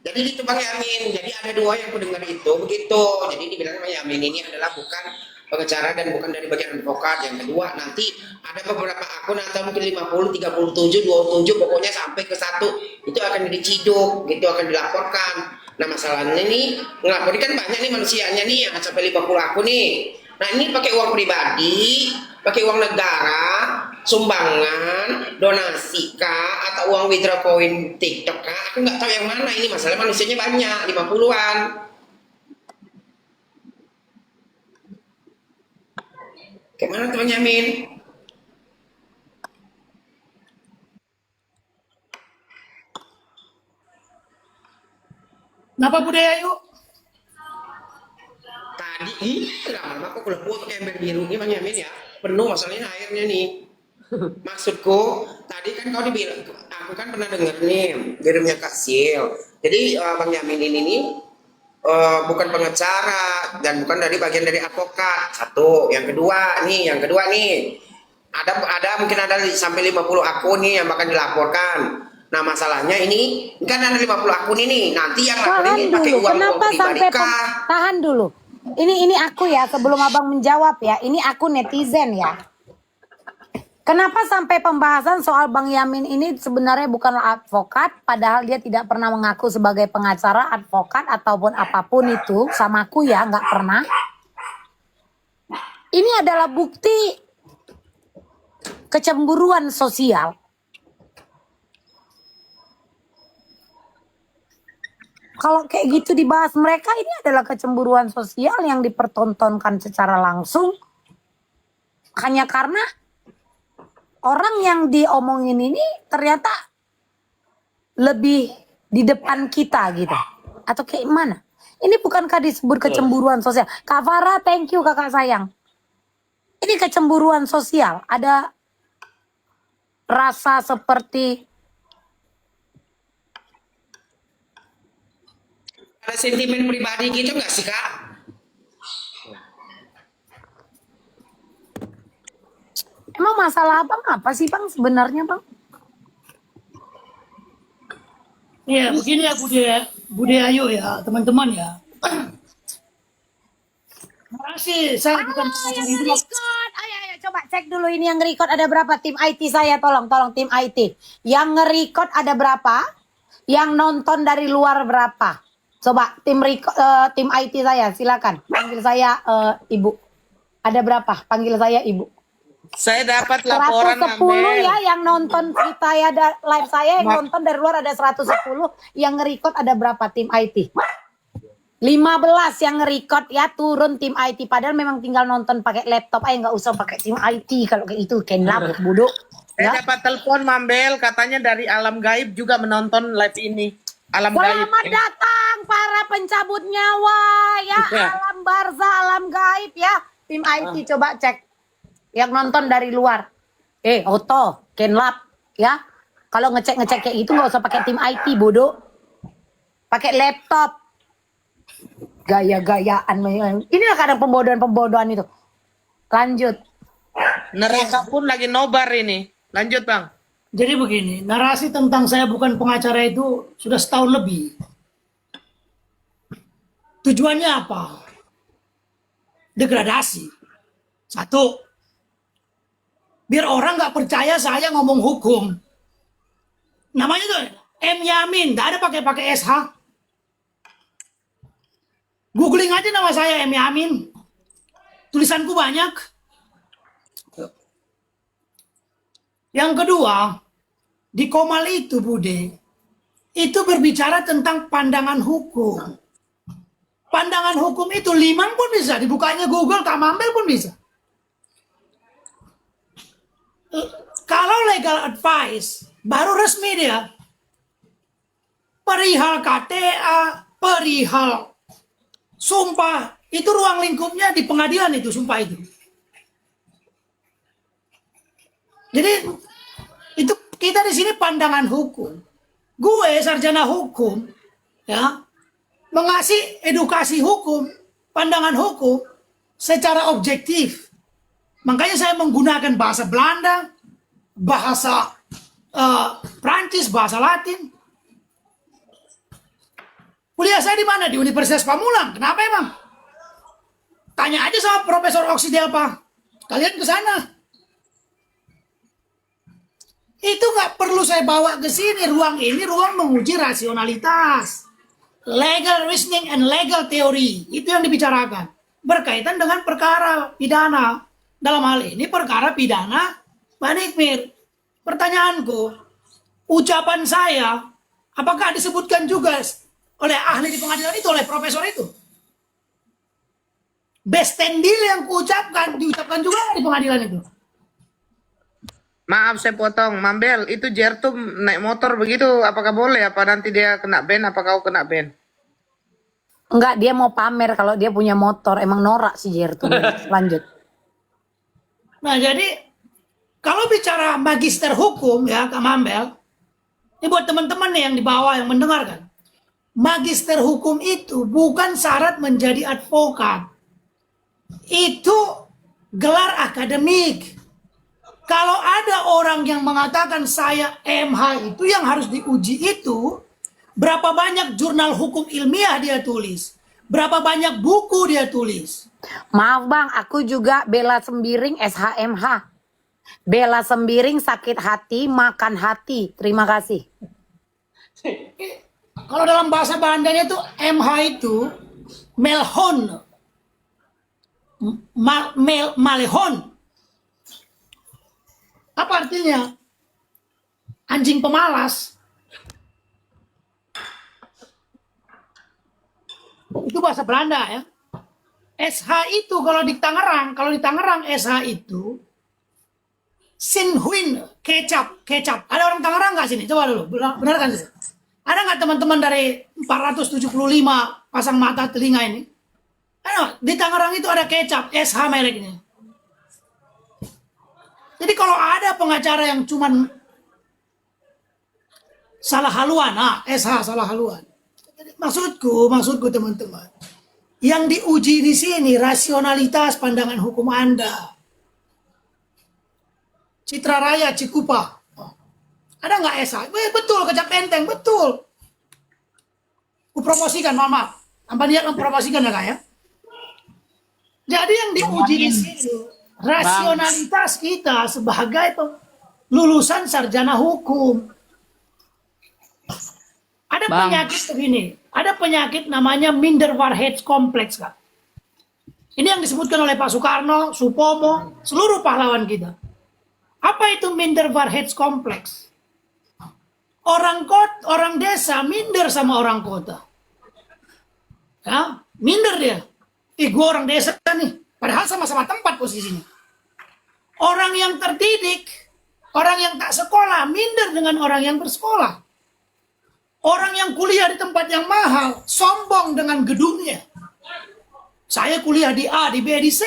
Jadi itu Bang Yamin. Jadi ada dua yang aku dengar itu begitu. Jadi dibilang Bang Yamin ini adalah bukan pengacara dan bukan dari bagian advokat. Yang kedua nanti ada beberapa akun atau mungkin 50, 37, 27 pokoknya sampai ke 1 itu akan diciduk, gitu akan dilaporkan. Nah masalahnya nih ngelaporin kan banyak nih manusianya nih yang sampai 50 akun nih. Nah ini pakai uang pribadi, pakai uang negara, sumbangan, donasi kah, atau uang withdraw koin TikTok kah? Aku nggak tahu yang mana ini, masalah manusianya banyak, 50-an. Kayak mana teman Yamin? Kenapa budaya yuk? Tadi, lama-lama aku keleput pakai ember biru ini Bang Yamin ya. Penuh masalahnya airnya nih. Maksudku, tadi kan kau dibilang, aku kan pernah denger nih, dirumnya Kak Sil. Jadi Bang Yamin ini nih, bukan pengacara dan bukan dari bagian dari advokat. Satu, yang kedua nih, ada mungkin ada sampai 50 akun nih yang bakal dilaporkan. Nah masalahnya ini kan ada 50 akun ini, nanti yang laporin ini pakai uang pribadi kah? Tahan dulu. Ini aku ya, sebelum Abang menjawab ya. Ini aku netizen ya. Kenapa sampai pembahasan soal Bang Yamin ini sebenarnya bukan advokat, padahal dia tidak pernah mengaku sebagai pengacara, advokat ataupun apapun itu sama aku ya, nggak pernah. Ini adalah bukti kecemburuan sosial. Kalau kayak gitu dibahas mereka, ini adalah kecemburuan sosial yang dipertontonkan secara langsung. Hanya karena orang yang diomongin ini ternyata lebih di depan kita gitu. Atau kayak mana? Ini bukankah disebut kecemburuan sosial? Kak Farah, thank you kakak sayang. Ini kecemburuan sosial. Ada rasa seperti Ada sentimen pribadi gitu nggak sih Kak? emang masalah abang apa sih Bang sebenarnya Bang? Ya begini ya budaya yuk ya teman-teman ya. Makasih, saya bukan yang nge-record. Ayo, coba cek dulu ini yang nge-record ada berapa tim IT saya, tolong tim IT. Yang nge-record ada berapa? Yang nonton dari luar berapa? Coba tim IT saya, silakan. Panggil saya Ibu. Ada berapa? Panggil saya Ibu. Saya dapat laporan 110 Mambel. ya yang nonton kita ya, ada live saya yang nonton dari luar ada 110, yang nge-record ada berapa tim IT? 15 yang nge-record ya, turun tim IT, padahal memang tinggal nonton pakai laptop aja, nggak usah pakai tim IT kalau kayak itu kenlap bodoh. Saya Ya. dapat telepon Mambel, katanya dari alam gaib juga menonton live ini. Alam gaib. Selamat datang para pencabut nyawa ya, alam barza, alam gaib ya. Tim IT coba cek. Yang nonton dari luar. Oto, kenlap ya. Kalau ngecek-ngecek kayak gitu nggak usah pakai tim IT bodoh. Pakai laptop. Gaya-gayaan. Inilah kadang pembodohan-pembodohan itu. Lanjut. Neraka pun lagi nobar ini. Lanjut Bang. Jadi begini, narasi tentang saya bukan pengacara itu sudah setahun lebih. Tujuannya apa? Degradasi. Satu, biar orang nggak percaya saya ngomong hukum. Namanya tuh M. Yamin, nggak ada pakai SH. Googling aja nama saya M. Yamin. Tulisanku banyak. Yang kedua, di Komal itu Bude, itu berbicara tentang pandangan hukum. Pandangan hukum itu Liman pun bisa, dibukanya Google, Kak Mambel pun bisa. Kalau legal advice, baru resmi dia. Perihal KTA, perihal sumpah, itu ruang lingkupnya di pengadilan itu, sumpah itu. Jadi itu kita di sini pandangan hukum. Gue sarjana hukum, ya, mengasih edukasi hukum, pandangan hukum secara objektif. Makanya saya menggunakan bahasa Belanda, bahasa Prancis, bahasa Latin. Kuliah saya di mana? Di Universitas Pamulang. Kenapa emang? Tanya aja sama Profesor Oksidelpa. Kalian ke sana. Itu nggak perlu saya bawa ke sini. Ruang ini ruang menguji rasionalitas, legal reasoning and legal theory. Itu yang dibicarakan berkaitan dengan perkara pidana. Dalam hal ini perkara pidana Mbak Nikmir. Pertanyaanku, ucapan saya apakah disebutkan juga oleh ahli di pengadilan itu, oleh profesor itu? Bestendil yang kuucapkan diucapkan juga di pengadilan itu. Maaf saya potong, Mambel, itu Jertum naik motor begitu, apakah boleh? Apa nanti dia kena ban? Apa kau kena ban? Enggak, dia mau pamer kalau dia punya motor. Emang norak sih Jertu. Lanjut. Nah jadi kalau bicara magister hukum ya Kak Mambel, ini buat teman-teman nih yang di bawah yang mendengarkan. Magister hukum itu bukan syarat menjadi advokat. Itu gelar akademik. Kalau ada orang yang mengatakan saya MH itu yang harus diuji itu, berapa banyak jurnal hukum ilmiah dia tulis, berapa banyak buku dia tulis. Maaf Bang, aku juga bela sembiring SHMH. Bela sembiring sakit hati, makan hati. Terima kasih. Kalau dalam bahasa Belandanya itu MH itu melhon. Malehon. Apa artinya? Anjing pemalas. Itu bahasa Belanda ya. SH itu kalau di Tangerang SH itu Sinhuin kecap. Ada orang Tangerang nggak sini? Coba dulu, benar kan? Ada nggak teman-teman dari 475 pasang mata telinga ini? Ayo, di Tangerang itu ada kecap, SH mereknya. Jadi kalau ada pengacara yang cuman salah haluan, SH salah haluan. Jadi maksudku teman-teman, yang diuji di sini rasionalitas pandangan hukum Anda. Citra Raya Cikupa, ada nggak SH? Betul, Kecap Enteng, betul. Kupromosikan, mama. Tanpa niat mempromosikan ya Kak ya. Jadi yang diuji di sini rasionalitas kita sebagai lulusan sarjana hukum. Ada penyakit begini, ada penyakit namanya Minderwaarheidscomplex, Kak. Ini yang disebutkan oleh Pak Soekarno, Supomo, seluruh pahlawan kita. Apa itu Minderwaarheidscomplex? Kompleks? Orang desa minder sama orang kota. Ya, minder dia. Gue orang desa nih, padahal sama-sama tempat posisinya. Orang yang terdidik, orang yang tak sekolah, minder dengan orang yang bersekolah. Orang yang kuliah di tempat yang mahal, sombong dengan gedungnya. Saya kuliah di A, di B, di C.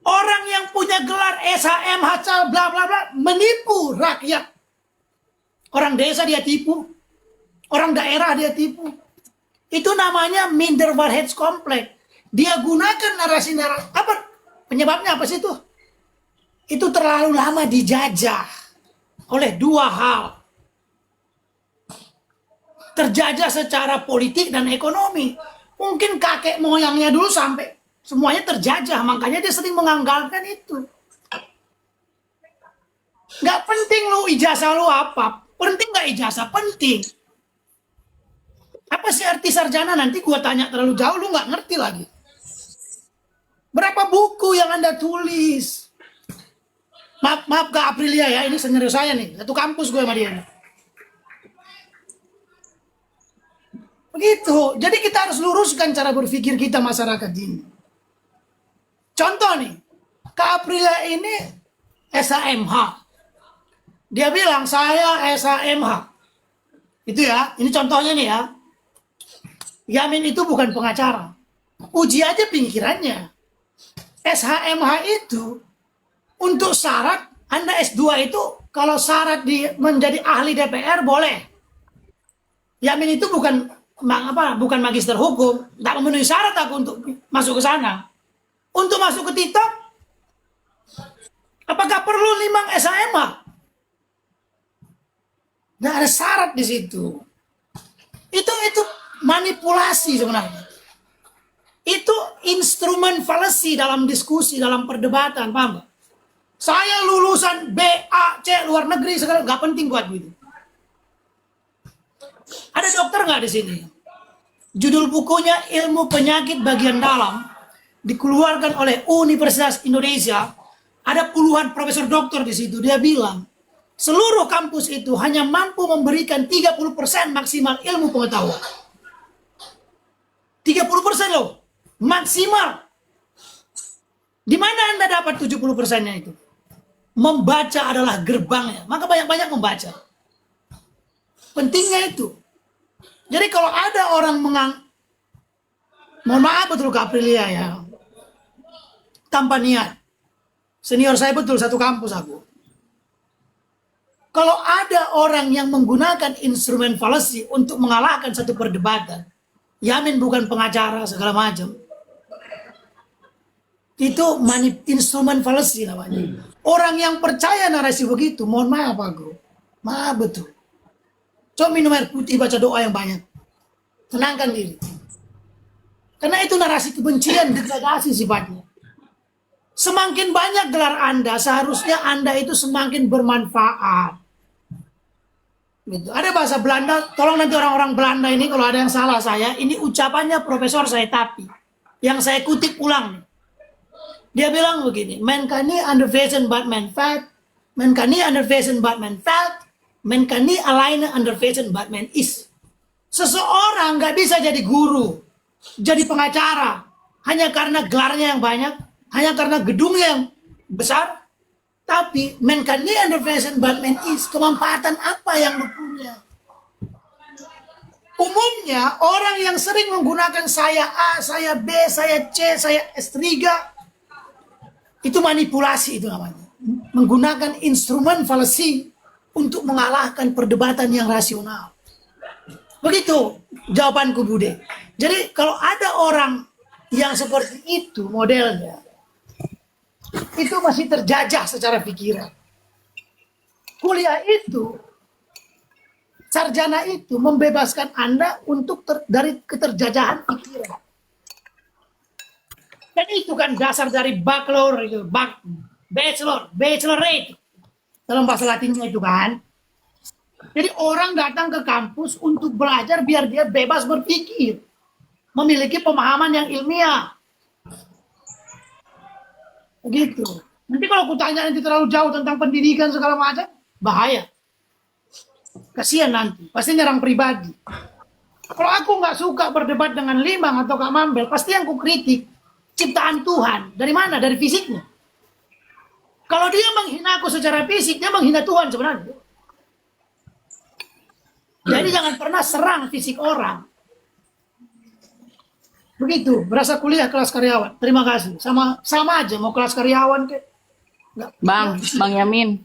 Orang yang punya gelar SHM, HCL, bla bla bla, menipu rakyat. Orang desa dia tipu, orang daerah dia tipu. Itu namanya Minderwaarheidscomplex. Dia gunakan narasi-narasi, apa penyebabnya apa sih itu? Itu terlalu lama dijajah oleh dua hal. Terjajah secara politik dan ekonomi. Mungkin kakek moyangnya dulu sampai semuanya terjajah, makanya dia sering menganggalkan itu. Gak penting lu ijazah lu apa, penting gak ijazah, penting. Apa sih arti sarjana? Nanti gua tanya terlalu jauh, lu gak ngerti lagi. Berapa buku yang Anda tulis? Maaf Kak Aprilia ya, ini senior saya nih, satu kampus gue sama dia nih. Begitu. Jadi kita harus luruskan cara berpikir kita masyarakat ini. Contoh nih, Kak Aprilia ini SHMH. Dia bilang saya SHMH. Itu ya, ini contohnya nih ya. Yamin itu bukan pengacara. Uji aja pemikirannya. SHMH itu untuk syarat Anda S2 itu kalau syarat menjadi ahli DPR boleh. Yamin itu bukan magister hukum, nggak memenuhi syarat aku untuk masuk ke sana. Untuk masuk ke TikTok, apakah perlu 5 SHMH? Nggak ada syarat di situ. Itu manipulasi sebenarnya. Itu instrumen fallacy dalam diskusi, dalam perdebatan, paham nggak? Saya lulusan B, A, C, luar negeri, segala nggak penting buat gitu. Ada dokter nggak di sini? Judul bukunya Ilmu Penyakit Bagian Dalam, dikeluarkan oleh Universitas Indonesia. Ada puluhan profesor dokter di situ. Dia bilang, seluruh kampus itu hanya mampu memberikan 30% maksimal ilmu pengetahuan. 30% loh, maksimal. Di mana Anda dapat 70%-nya itu? Membaca adalah gerbangnya. Maka banyak-banyak membaca. Pentingnya itu. Jadi kalau ada orang mohon maaf betul Kak Aprilia ya, tanpa niat. Senior saya betul, satu kampus aku. Kalau ada orang yang menggunakan instrumen fallacy untuk mengalahkan satu perdebatan, Yamin bukan pengacara segala macam. Itu instrumen fallacy namanya. Orang yang percaya narasi begitu, mohon maaf aku. Maaf betul. Coba minum air putih, baca doa yang banyak. Tenangkan diri. Karena itu narasi kebencian, degradasi sifatnya. Semakin banyak gelar Anda, seharusnya Anda itu semakin bermanfaat. Gitu. Ada bahasa Belanda, tolong nanti orang-orang Belanda ini kalau ada yang salah saya, ini ucapannya profesor saya tapi. Yang saya kutip ulang. Dia bilang begini, men kan nie underwezen bad men fat, men kan nie underwezen bad men fat, men kan nie alleine underwezen bad men is. Seseorang nggak bisa jadi guru, jadi pengacara, hanya karena gelarnya yang banyak, hanya karena gedungnya yang besar. Tapi men kan nie underwezen bad men is, kemanfaatan apa yang lu punya? Umumnya orang yang sering menggunakan saya A, saya B, saya C, saya S3, itu manipulasi itu namanya. Menggunakan instrumen fallacy untuk mengalahkan perdebatan yang rasional. Begitu jawabanku Bude. Jadi kalau ada orang yang seperti itu modelnya, itu masih terjajah secara pikiran. Kuliah itu, sarjana itu membebaskan Anda untuk dari keterjajahan pikiran. Dan itu kan dasar dari bachelor, bachelorate dalam bahasa Latinnya itu kan. Jadi orang datang ke kampus untuk belajar biar dia bebas berpikir, memiliki pemahaman yang ilmiah, Begitu. Nanti kalau aku tanya nanti terlalu jauh tentang pendidikan segala macam, bahaya. Kasihan nanti, pasti nyerang pribadi. Kalau aku nggak suka berdebat dengan Limang atau Kak Mambel, pasti yang ku kritik ciptaan Tuhan. Dari mana? Dari fisiknya. Kalau dia menghina aku secara fisik, dia menghina Tuhan sebenarnya. Jadi jangan pernah serang fisik orang. Begitu, berasa kuliah kelas karyawan. Terima kasih. Sama aja mau kelas karyawan ke. Bang Yamin.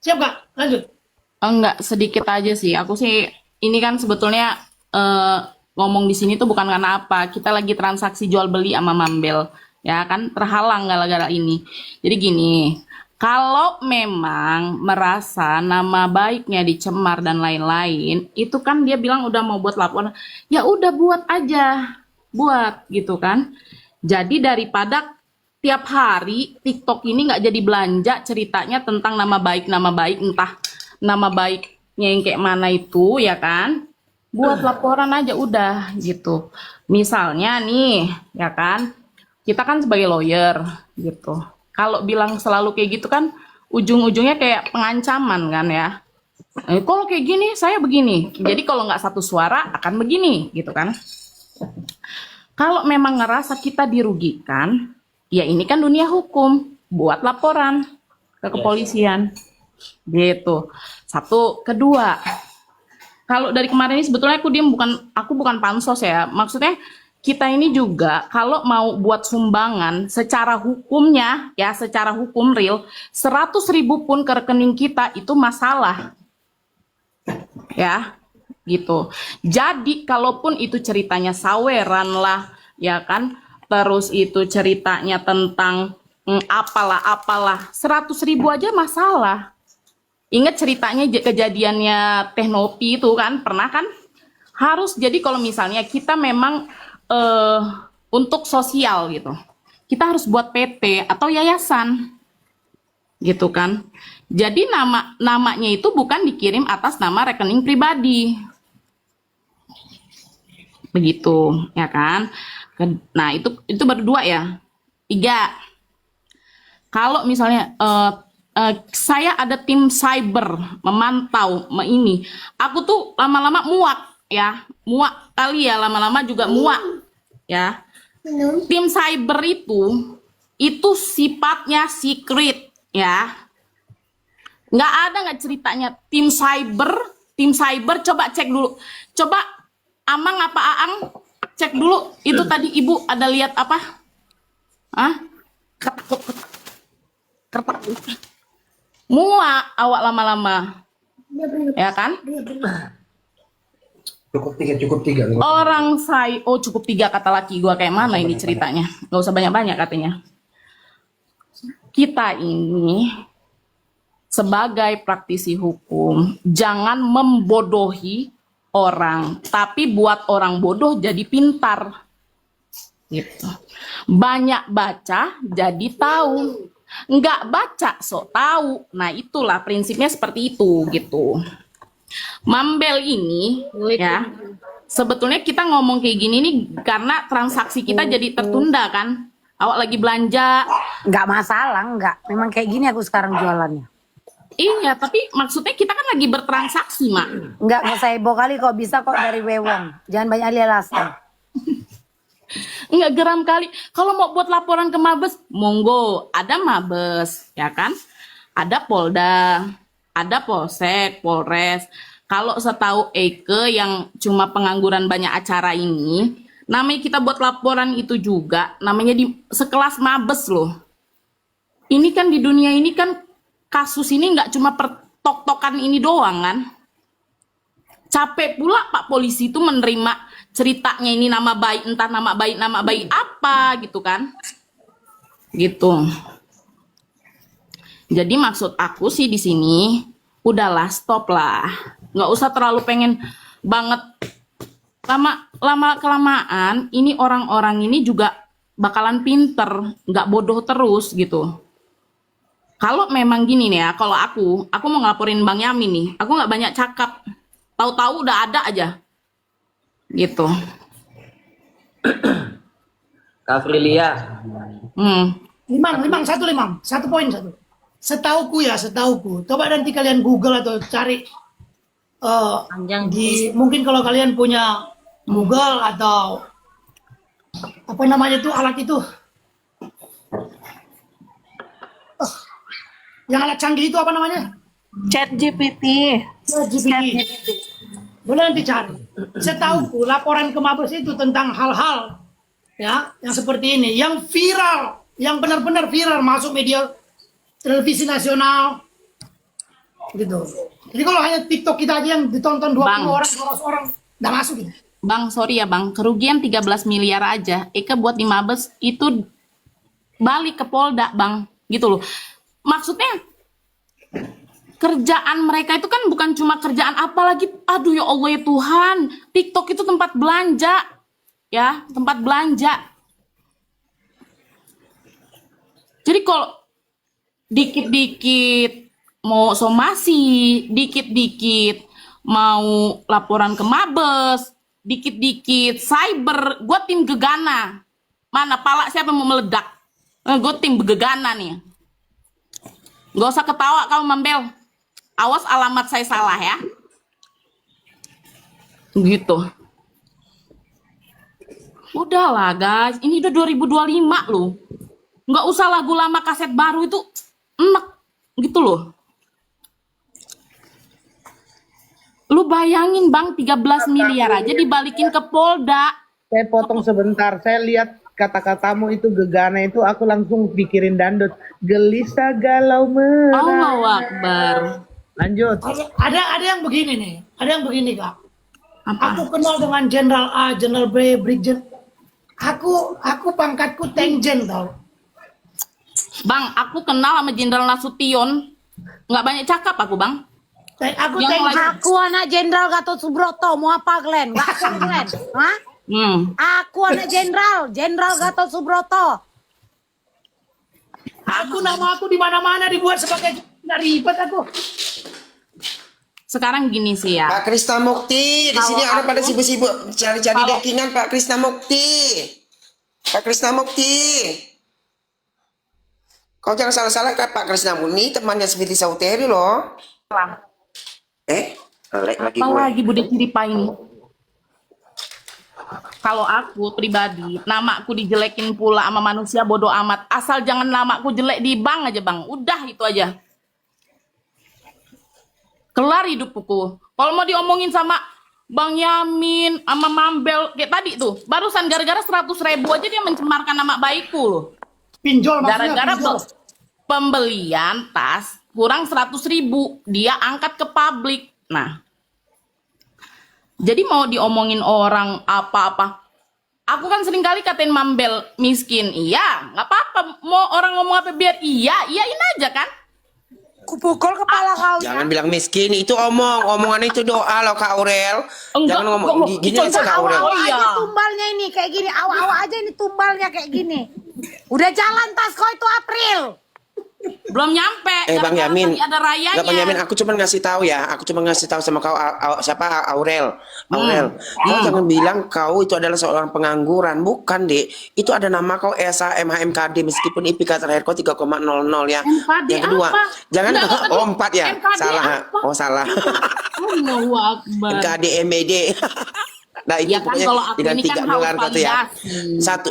Siap Kak, lanjut. Enggak, sedikit aja sih. Aku sih ini kan sebetulnya ngomong di sini tuh bukan karena apa. Kita lagi transaksi jual beli sama Mambel, ya kan terhalang gara-gara ini. Jadi gini, kalau memang merasa nama baiknya dicemar dan lain-lain, itu kan dia bilang udah mau buat laporan. Ya udah buat aja, buat gitu kan. Jadi daripada tiap hari TikTok ini nggak jadi belanja ceritanya tentang nama baik, entah nama baiknya yang kayak mana itu, ya kan? Buat laporan aja udah gitu. Misalnya nih, ya kan? Kita kan sebagai lawyer gitu. Kalau bilang selalu kayak gitu kan ujung-ujungnya kayak pengancaman kan ya. Kalau kayak gini saya begini. Jadi kalau nggak satu suara akan begini gitu kan. Kalau memang ngerasa kita dirugikan, ya ini kan dunia hukum, buat laporan ke kepolisian. Gitu. Satu, kedua, kalau dari kemarin ini sebetulnya aku bukan pansos ya. Maksudnya kita ini juga kalau mau buat sumbangan secara hukumnya ya, secara hukum real 100.000 pun ke rekening kita itu masalah. Ya, gitu. Jadi kalaupun itu ceritanya saweran lah, ya kan? Terus itu ceritanya tentang apalah 100.000 aja masalah. Ingat ceritanya kejadiannya Teh Nopi itu kan, pernah kan? Harus jadi kalau misalnya kita memang untuk sosial gitu, kita harus buat PT atau yayasan gitu kan. Jadi namanya itu bukan dikirim atas nama rekening pribadi. Begitu, ya kan? Nah, itu baru 2 ya. 3. Kalau misalnya saya ada tim cyber memantau ini, aku tuh lama-lama muak ya, muak kali ya, lama-lama juga muak ya. Tim cyber itu sifatnya secret ya, nggak ceritanya tim cyber coba cek dulu, coba Amang apa Aang cek dulu itu tadi ibu ada lihat apa? Muak awak lama-lama, ya kan? Cukup tiga. Cukup 3 kata laki gua, kayak mana ini ceritanya? Gak usah banyak-banyak katanya. Kita ini sebagai praktisi hukum jangan membodohi orang, tapi buat orang bodoh jadi pintar. Gitu. Banyak baca jadi tahu. Nggak baca sok tahu. Nah itulah prinsipnya seperti itu gitu. Mambel ini ya, sebetulnya kita ngomong kayak gini nih karena transaksi kita jadi tertunda kan. Awak lagi belanja. Nggak masalah, nggak. Memang kayak gini aku sekarang jualannya. Iya, tapi maksudnya kita kan lagi bertransaksi, Mak. Nggak usah heboh kali kok, bisa kok dari Wewong. Jangan banyak alasan. Nggak geram kali. Kalau mau buat laporan ke Mabes, monggo. Ada Mabes, ya kan? Ada Polda, ada Polsek, Polres. Kalau setahu Eke yang cuma pengangguran banyak acara ini, namanya kita buat laporan itu juga, namanya di sekelas Mabes loh. Ini kan di dunia ini kan kasus ini nggak cuma pertok-tokan ini doang kan. Capek pula Pak Polisi itu menerima ceritanya ini nama baik, entah nama baik apa gitu kan. Gitu. Jadi maksud aku sih di sini udahlah, stop lah. Nggak usah terlalu pengen banget. Lama kelamaan ini orang-orang ini juga bakalan pinter, nggak bodoh terus gitu. Kalau memang gini nih ya, kalau aku mau ngelaporin Bang Yamin nih, aku nggak banyak cakap, tahu-tahu udah ada aja, gitu. Kak Frilia, Limang. 1 poin. Setauku. Coba nanti kalian Google atau cari Panjang. mungkin kalau kalian punya Google atau apa namanya itu alat itu, yang alat canggih itu apa namanya? Chat GPT. GPT. Boleh nanti cari. Setauku laporan ke Mabes itu tentang hal-hal ya yang seperti ini, yang viral, yang benar-benar viral masuk media televisi nasional gitu. Jadi kalau hanya TikTok kita aja yang ditonton 20 Bang. orang, 200 orang, nggak masuk gitu. Bang, sorry ya Bang, kerugian 13 miliar aja. Eka buat di Mabes itu balik ke Polda Bang, gitu loh. Maksudnya kerjaan mereka itu kan bukan cuma kerjaan, apalagi aduh ya Allah ya Tuhan, TikTok itu tempat belanja. Ya, tempat belanja. Jadi kalau dikit-dikit mau somasi, dikit-dikit mau laporan ke Mabes, dikit-dikit cyber, gue tim Gegana. Mana pala siapa mau meledak? Gue tim Gegana nih. Gak usah ketawa kamu Mambel. Awas alamat saya salah ya. Gitu. Udahlah guys, ini udah 2025 loh. Nggak usah lagu lama kaset baru itu enak gitu loh. Lu bayangin Bang, 13 miliar aja dibalikin ke Polda. Saya potong sebentar. Saya lihat kata-katamu itu Gegana itu aku langsung pikirin dangdut. Gelisah galau merah. Allahu Akbar. Lanjut. Ada yang begini nih, Kak. Apa? Aku kenal dengan Jenderal A, Jenderal B, Brigjen. Aku pangkatku Tengjen tau. Bang, aku kenal sama Jenderal Nasution. Nggak banyak cakap aku Bang. Aku Yang Tengjen. lain- Aku anak Jenderal Gatot Subroto, mau apa Glenn? Gak apa Glenn? Hah? Aku anak Jenderal Gatot Subroto. Nama aku di mana-mana dibuat sebagai nggak ribet aku. Sekarang gini sih ya. Pak Krisna Mukti, di sini ada pada sibuk-sibuk cari-cari dekingan Pak Krisna Mukti. Pak Krisna Mukti. Kau jangan salah-salah kan Pak Krisna Mukti, temannya Sviti Sauteri loh. Lek lagi Apa gue. lagi Bude Ciripa ini? Kalau aku pribadi, namaku dijelekin pula sama manusia bodoh amat. Asal jangan namaku jelek di bank aja Bang. Udah itu aja. Kelar hidupku. Kalau mau diomongin sama Bang Yamin, sama Mambel, kayak tadi tuh. Barusan gara-gara 100.000 aja dia mencemarkan nama baikku loh. Pinjol maksudnya, Gara-gara pinjol. pembelian tas kurang 100.000, dia angkat ke publik. Nah, jadi mau diomongin orang apa-apa. Aku kan sering kali katain Mambel miskin. Iya, nggak apa-apa. Mau orang ngomong apa biar iyain aja kan. Kupukul kepala kau. Jangan bilang miskin, itu omongan itu doa loh Kak Aurel. Jangan ngomong gini aja Kak Aurel. Awal aja tumbalnya ini kayak gini. Awal aja ini tumbalnya kayak gini. Udah jalan tas kau itu April. Belum nyampe. Bang gara-gara Yamin, tadi ada rayanya. Bang Yamin, aku cuma ngasih tahu ya. Aku cuma ngasih tahu sama kau siapa Aurel. Kau jangan bilang kau itu adalah seorang pengangguran. Bukan, Dek. Itu ada nama kau Esa MHMKD meskipun IPK terakhir kau 3,00 ya. MKD Yang kedua, apa? jangan Enggak, tadi 4 ya. MKD Salah. apa? Oh, salah. Allahu Akbar. MKD MED. Nah itu Ya kan, pokoknya kalau aku dengan ini kan 3 haus gelar kau tuh ya. validasi. Satu.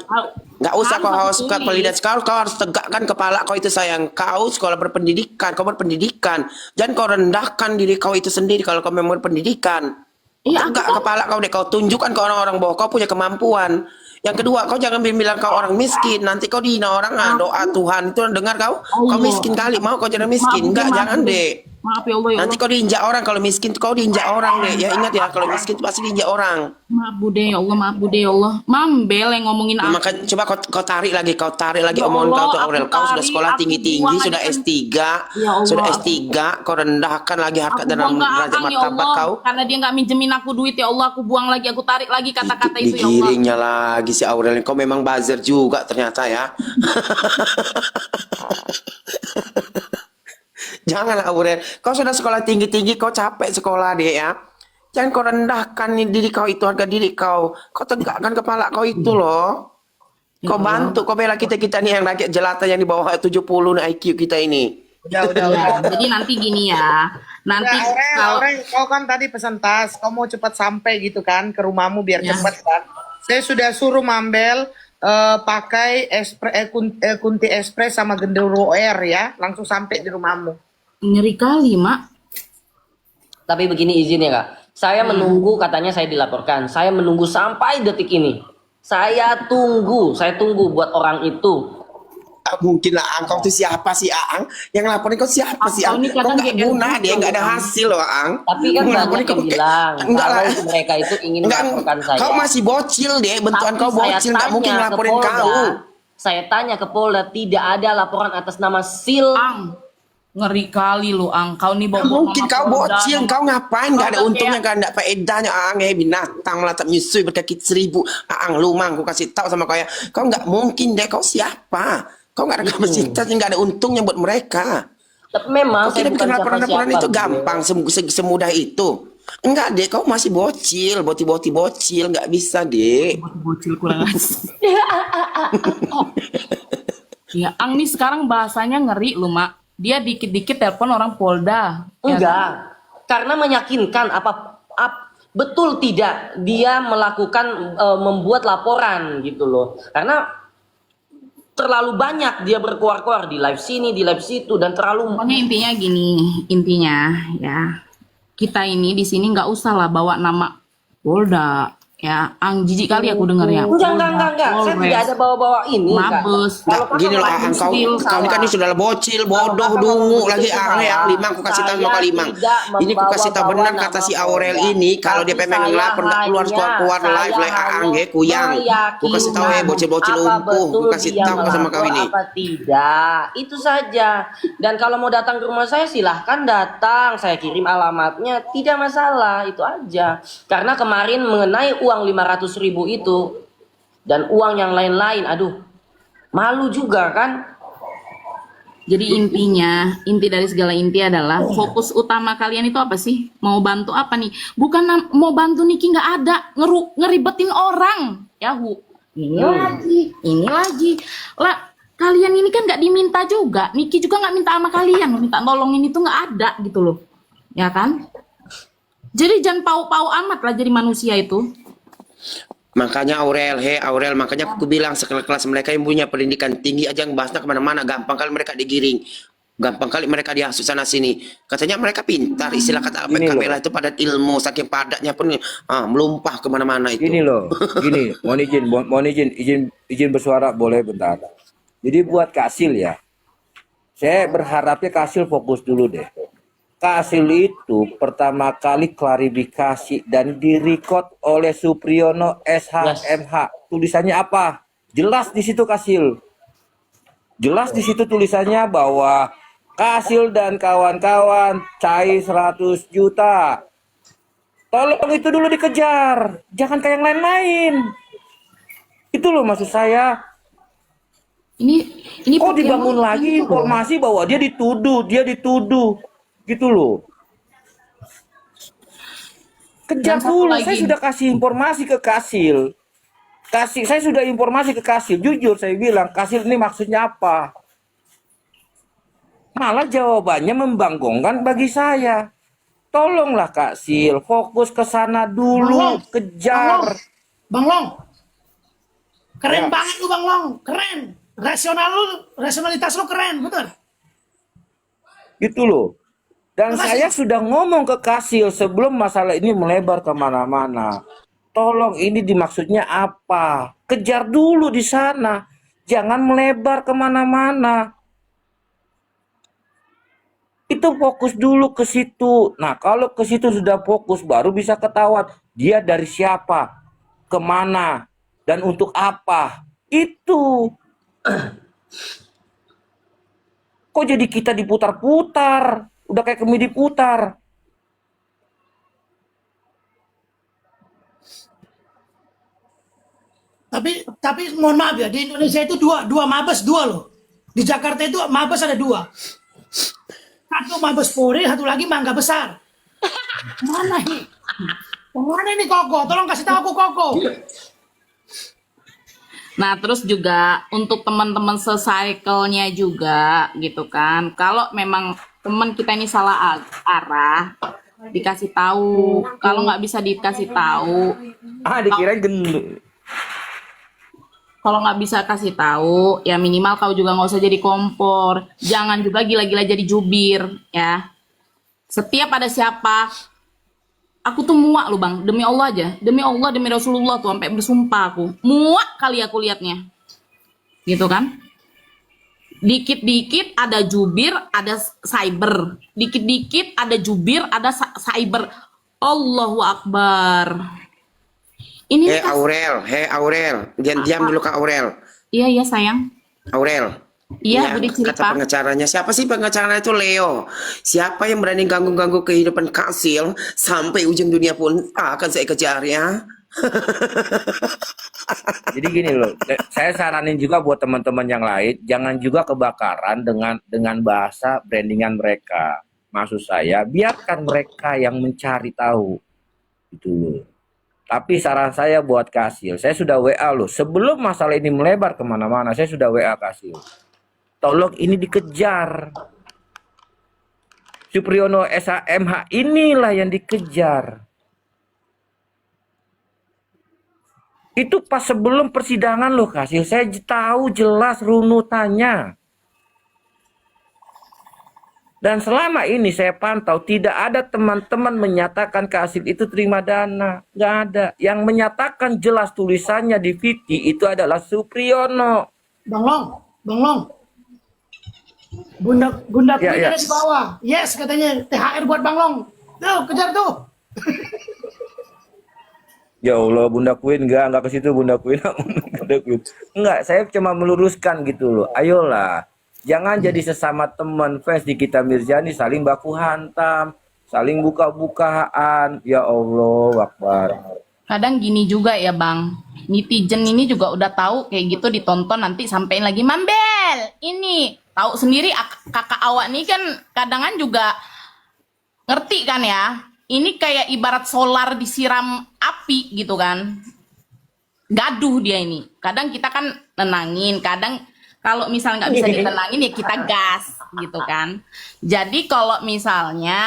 Nggak usah kau Harus haus aku ke tulis. validasi kau harus tegakkan kepala kau itu sayang. Kau sekolah berpendidikan, kau berpendidikan. Jangan kau rendahkan diri kau itu sendiri kalau kau memang berpendidikan. Iya, Tegak aku kan- kepala kau deh, kau tunjukkan ke orang-orang bahwa kau punya kemampuan. Yang kedua, kau jangan bilang kau orang miskin. Nanti kau dihina orang. Doa Tuhan itu dengar kau. Kau Allah. miskin kali. Mau kau jadi miskin? Maaf, Enggak, maaf, jangan maaf. deh. Maaf ya Allah ya Nanti Allah. kau diinjak orang. Kalau miskin kau diinjak orang deh. Ya ingat ya, kalau miskin pasti diinjak orang. Maaf Bude ya Allah, maaf Bude ya Allah. Mambel yang ngomongin aku. Maka coba kau tarik lagi Ya omongan Allah, kau tuh aku Aurel. Kau sudah tarik, sekolah aku tinggi-tinggi, buang sudah aja kan. S3, Ya Allah, sudah S3, kau rendahkan lagi harkat Aku dan buang ke derajat Akang ya martabat Allah. kau. Karena dia nggak minjemin aku duit ya Allah, aku buang lagi, aku tarik lagi kata-kata itu ya Allah. Digiringnya lagi si Aurel. Kau memang buzzer juga ternyata ya. Jangan Aurel. Kau sudah sekolah tinggi-tinggi, kau capek sekolah deh ya. Jangan kau rendahkan diri kau itu, harga diri kau. Kau tegakkan kepala kau itu loh. Kau bantu, kau bela kita-kita nih yang rakyat jelata yang di bawah 70 nih IQ kita ini. Udah. Ya, jadi nanti gini ya. Nanti kalau Aurel, kau kan tadi pesan tas, kau mau cepat sampai gitu kan ke rumahmu biar Ya. cepat kan. Saya sudah suruh Mambel pakai kunti ekspres sama gendero air ya, langsung sampai di rumahmu. ngeri kali, Mak. Tapi begini izin ya kak, saya menunggu katanya saya dilaporkan, saya menunggu sampai detik ini. Saya tunggu buat orang itu. Ah, mungkin lah Ang, kau tuh siapa sih Ang? Yang laporin kau siapa sih Ang? Ini Kau kadang nggak kayak guna gitu, dia, nggak ada Ang. hasil loh Ang. Tapi kan Kau banyak laporin yang kau bilang enggak lah. kalau mereka itu ingin Enggak, melaporkan saya. kau masih bocil deh, bentukan Tapi kau saya bocil, nggak mungkin tanya ke ngelaporin Polda, kau. Saya tanya ke Polda, tidak ada laporan atas nama Sil. Ang, ngeri kali lu, Ang. Kau nih bawa Mungkin kau bocil, kau ngapain? Nggak ada untungnya, nggak ada faedahnya Ang. Binatang melatap nyusui berkaki 1000. Ang lumang, aku kasih tahu sama kau ya. Kau nggak mungkin deh, kau siapa? Kau nggak ada kapasitas, nggak ada untungnya buat mereka. Tapi memang Kau saya tidak bikin bukan laporan-laporan siapa-siapa, itu gitu. gampang, semudah itu. Enggak deh, kau masih bocil, bocil, nggak bisa deh. bocil kurang ajar. Ya, Ang nih sekarang bahasanya ngeri lu, Mak. Dia dikit-dikit telepon orang Polda. Ya, Enggak, karena meyakinkan betul tidak dia melakukan membuat laporan gitu loh. Karena terlalu banyak dia berkuar-kuar di live sini, di live situ dan terlalu pokoknya intinya gini, intinya ya. Kita ini di sini nggak usah lah bawa nama Polda. Ya, Ang jijik kali aku denger ya. enggak. Saya tidak ada bawa-bawa ini, Kak. Mabes. Kalau Gini loh Pak Ang, kau Yusril ini kan salah. ini sudah bocil, bodoh, Kalau dungu Kakak lagi itu Ang ya. salah. Limang aku kasih tahu sama kau Saya Limang. tidak Ini aku kasih tahu membawa-bawa benar kata si nama Aurel Polda. ini kalau dia Tapi pengen saya ngelapor nggak keluar keluar hanya- live saya Ang ya kuyang. Aku kasih tahu ya bocil-bocil apa lumpuh. Aku betul kasih dia tahu sama kau melapor ini. apa tidak, itu saja. Dan kalau mau datang ke rumah saya silahkan datang, saya kirim alamatnya, tidak masalah, itu aja. Karena kemarin mengenai uang 500.000 itu dan uang yang lain-lain, aduh malu juga kan. Jadi intinya, inti dari segala inti adalah fokus utama kalian itu apa sih? Mau bantu apa nih? Bukan mau bantu Niki nggak ada, ngeribetin orang. Yahu. Ini lagi. Lah, kalian ini kan nggak diminta juga. Niki juga nggak minta sama kalian, minta tolongin itu nggak ada gitu loh. Ya kan? Jadi jangan pau-pau amat lah jadi manusia itu. Makanya Aurel, makanya aku bilang sekelas mereka yang punya pendidikan tinggi aja ngebahasnya kemana-mana, gampang kali mereka digiring, gampang kali mereka dihasut sana sini. Katanya mereka pintar, istilah kata apa Gini loh. Kamela itu padat ilmu, saking padatnya pun melumpah kemana-mana itu. Gini loh, gini, mohon izin bersuara boleh bentar. Jadi buat Kasil ya, saya berharapnya Kasil fokus dulu deh. Kasil itu pertama kali klarifikasi dan direkod oleh Supriyono SHMH. Tulisannya apa? Jelas di situ Kasil. Jelas di situ tulisannya bahwa Kasil dan kawan-kawan cair 100 juta. Tolong itu dulu dikejar, jangan kayak yang lain-lain. Itu loh maksud saya. Ini kok dibangun lagi informasi bahwa dia dituduh, gitu loh. Kejar Dan satu dulu, lagi. saya sudah kasih informasi ke Kasil. Saya sudah informasi ke Kasil, jujur saya bilang, Kasil ini maksudnya apa? Malah jawabannya membanggongkan bagi saya. Tolonglah Kasil, fokus ke sana dulu, kejar. Bang Long. Keren Ya. banget lu Bang Long, keren. Rasionalitas lu keren, betul. Gitu loh. Dan saya sudah ngomong ke Kasil sebelum masalah ini melebar kemana-mana. Tolong ini dimaksudnya apa? Kejar dulu di sana. Jangan melebar kemana-mana. Itu fokus dulu ke situ. Nah kalau ke situ sudah fokus baru bisa ketahuan. Dia dari siapa? Kemana? Dan untuk apa? Itu. Kok jadi kita diputar-putar? Udah kayak komedi putar. Tapi mohon maaf ya, di Indonesia itu dua mabes loh. Di Jakarta itu mabes ada 2. Satu mabes Polri, satu lagi Mangga Besar. Mana ini? Mana ini Koko? Tolong kasih tahu aku Koko. Nah, terus juga untuk teman-teman se-cycle-nya juga gitu kan. Kalau memang teman kita ini salah arah, dikasih tahu. Kalau nggak bisa dikasih tahu, Dikira gendut. kalau nggak bisa kasih tahu, ya minimal kau juga nggak usah jadi kompor. Jangan juga gila-gila jadi jubir, ya. Setiap ada siapa, aku tuh muak loh bang, demi Allah aja, demi Allah, demi Rasulullah tuh, sampai bersumpah aku, muak kali aku liatnya, gitu kan? Dikit-dikit ada jubir, ada cyber, dikit-dikit ada jubir, ada cyber. Allahu Akbar. Ini Aurel, diam dulu Kak Aurel. iya sayang. Aurel. Iya, Budi kata Ciripa. pengacaranya. Siapa sih pengacaranya itu? Leo. Siapa yang berani ganggu-ganggu kehidupan Kasil sampai ujung dunia pun akan saya kejar ya. Jadi gini loh, saya saranin juga buat teman-teman yang lain, jangan juga kebakaran dengan bahasa brandingan mereka. Maksud saya, biarkan mereka yang mencari tahu. Gitu loh. Tapi saran saya buat Kasil, saya sudah WA loh. Sebelum masalah ini melebar kemana-mana, saya sudah WA Kasil. Tolong ini dikejar. Supriyono SHMH inilah yang dikejar. Itu pas sebelum persidangan loh Kasil, saya tahu jelas runutannya. Dan selama ini saya pantau tidak ada teman-teman menyatakan Kasil itu terima dana, nggak ada. Yang menyatakan jelas tulisannya di Viti itu adalah Supriyono. Bang Long. Bunda Queen ada di bawah. Yes katanya THR buat Bang Long. Tuh kejar tuh. Ya Allah, Bunda Queen enggak ke situ Bunda Queen. Bunda Queen. Enggak, saya cuma meluruskan gitu loh. Ayolah. Jangan jadi sesama teman fans di Kita Mirzani saling baku hantam, saling buka-bukaan. Ya Allah, Akbar. Kadang gini juga ya bang, netizen ini juga udah tahu kayak gitu ditonton nanti sampein lagi Mambel ini tahu sendiri kakak awak nih kan kadangan juga ngerti kan ya, ini kayak ibarat solar disiram api gitu kan, gaduh dia ini. Kadang kita kan nenangin, kadang kalau misalnya nggak bisa ditenangin ya kita gas gitu kan. Jadi kalau misalnya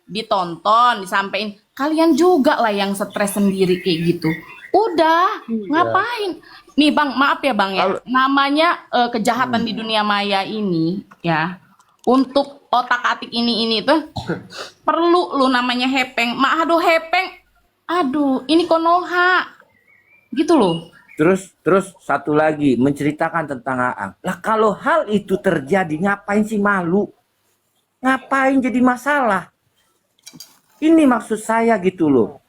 ditonton, disampein, kalian juga lah yang stres sendiri kayak gitu. Udah, ngapain? Nih bang, maaf ya bang ya, namanya kejahatan di dunia maya ini ya, untuk otak-atik ini tuh perlu lu namanya hepeng. Aduh hepeng, aduh ini Konoha gitu loh. Terus satu lagi menceritakan tentang Aang. Lah kalau hal itu terjadi ngapain sih malu? Ngapain jadi masalah? Ini maksud saya gitu loh.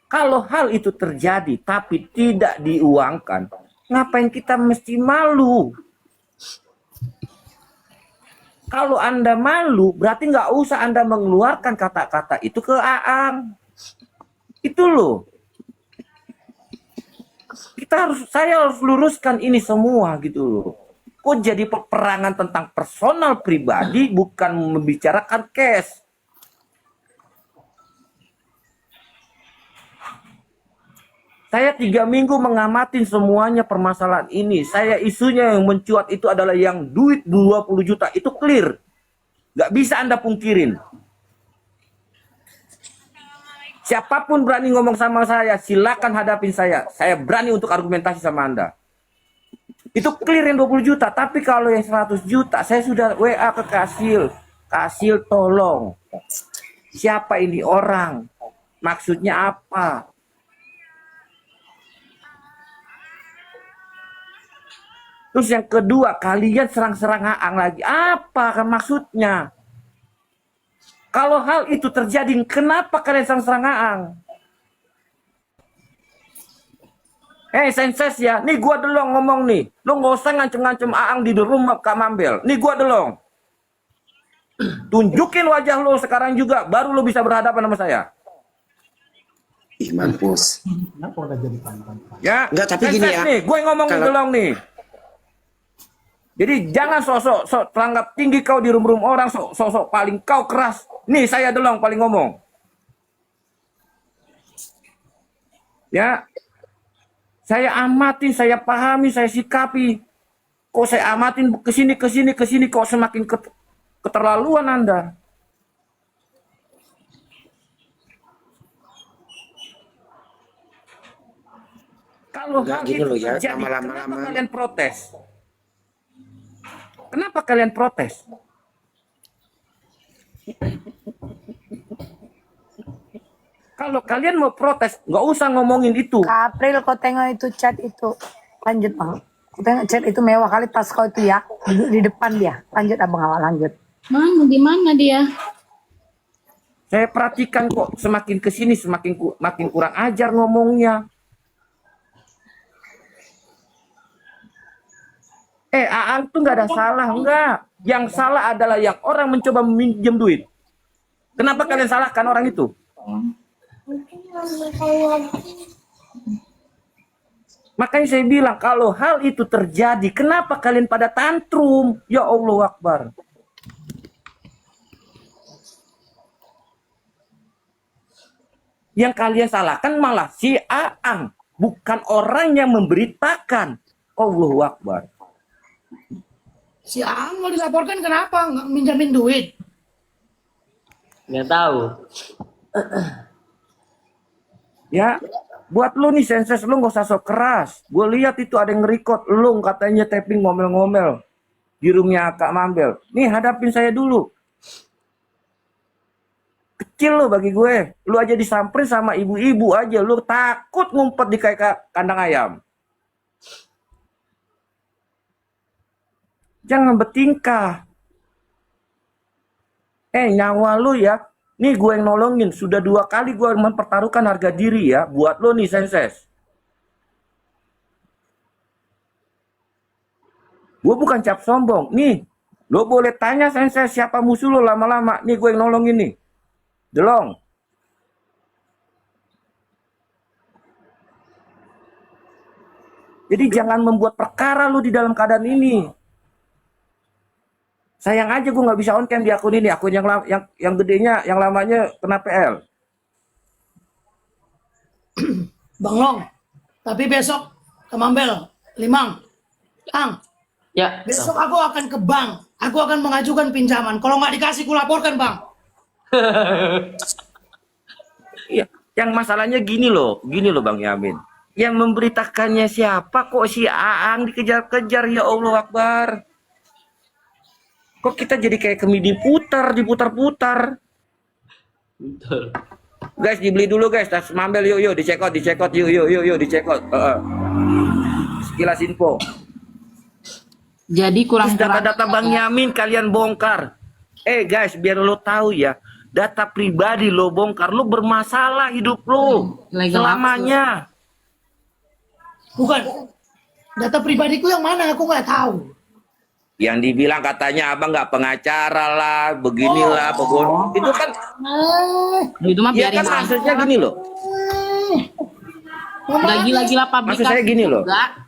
Kalau hal itu terjadi tapi tidak diuangkan, ngapain kita mesti malu? Kalau Anda malu, berarti nggak usah Anda mengeluarkan kata-kata itu ke Aang. Itu loh. Saya harus luruskan ini semua gitu loh. Kok jadi peperangan tentang personal pribadi bukan membicarakan cash. Saya 3 minggu mengamatin semuanya permasalahan ini. Saya isunya yang mencuat itu adalah yang duit 20 juta. Itu clear. Nggak bisa Anda pungkirin. Siapapun berani ngomong sama saya, silakan hadapin saya. Saya berani untuk argumentasi sama Anda. Itu clear yang 20 juta. Tapi kalau yang 100 juta, saya sudah WA ke Kasil. Kasil tolong. Siapa ini orang? Maksudnya apa? Terus yang kedua, kalian serang-serang Aang lagi. Apa kan maksudnya? Kalau hal itu terjadi, kenapa kalian serang-serang Aang? Senses ya, nih gua Delong ngomong nih. Lo nggak usah ngancem-ngancem Aang di rumah Kak Mambel. Nih gua Delong. Tunjukin wajah lo sekarang juga, baru lo bisa berhadapan sama saya. Ih, mampus. Ya, Enggak, tapi gini ya. Nih, gue ngomong Delong nih. Jadi jangan sok teranggap tinggi kau di room orang, sok paling kau keras. Nih saya Delong paling ngomong. Ya, Saya amatin, saya pahami, saya sikapi. Kok saya amatin ke sini kok semakin keterlaluan Anda. Kalau Enggak hal gini itu loh ya, terjadi, sama kenapa lama-lama. kalian protes? Kenapa kalian protes? Kalau kalian mau protes, nggak usah ngomongin itu. Kak April, kau tengok itu chat itu. Lanjut bang. Kau tengok chat itu mewah kali tas kau itu ya. Duduk di depan dia. Lanjut abang awal lanjut. Mana di mana dia? Saya perhatikan kok semakin kesini makin kurang ajar ngomongnya. Aang tuh nggak ada salah, enggak. Yang salah adalah yang orang mencoba meminjam duit. Kenapa kalian salahkan orang itu? Makanya saya bilang kalau hal itu terjadi, kenapa kalian pada tantrum? Ya Allah Akbar. Yang kalian salahkan malah si Aang, bukan orang yang memberitakan. Allahu Akbar. Si Aang mau dilaporkan kenapa? Nggak minjamin duit. Nggak tahu. Ya, buat lu nih senses lu gak usah sok keras. Gue lihat itu ada yang nge-record lu katanya tapping ngomel-ngomel di roomnya Kak Mambel. Nih hadapin saya dulu. Kecil lo bagi gue. Lu aja disamperin sama ibu-ibu aja. Lu takut ngumpet di kayak kandang ayam. Jangan bertingkah. Nyawa lu ya. Nih gue yang nolongin. Sudah 2 kali gue mempertaruhkan harga diri ya. Buat lo nih senses. Gue bukan cap sombong. Nih. Lo boleh tanya senses siapa musuh lo lama-lama. Nih gue yang nolongin nih. Delong. Jadi jangan membuat perkara lu di dalam keadaan ini. Sayang aja gue nggak bisa on cam di akun ini. Akun yang gedenya, yang lamanya kena PL. Bang Long, tapi besok ke Mambel, Limang, Ang. Ya. Besok aku akan ke bank. Aku akan mengajukan pinjaman. Kalau nggak dikasih, ku laporkan bang. Iya, yang masalahnya gini loh Bang Yamin. Yang memberitakannya siapa kok si Aang dikejar-kejar, ya Allah Akbar. Kok kita jadi kayak kemidi diputar-putar. Betul. Guys, dibeli dulu guys, tas Mambel yuk dicekot yuk dicekot. Sekilas info. Jadi kurang Data-data Bang Yamin kalian bongkar. Guys, biar lo tahu ya, data pribadi lo bongkar, lo bermasalah hidup lo selamanya. Bukan. Data pribadiku yang mana? Aku nggak tahu. Yang dibilang katanya abang nggak pengacara lah, beginilah, itu kan. Itu mah Ya biarin kan aja. maksudnya gini loh. Nggak gila-gila publikasi. Maksud saya gini loh. juga.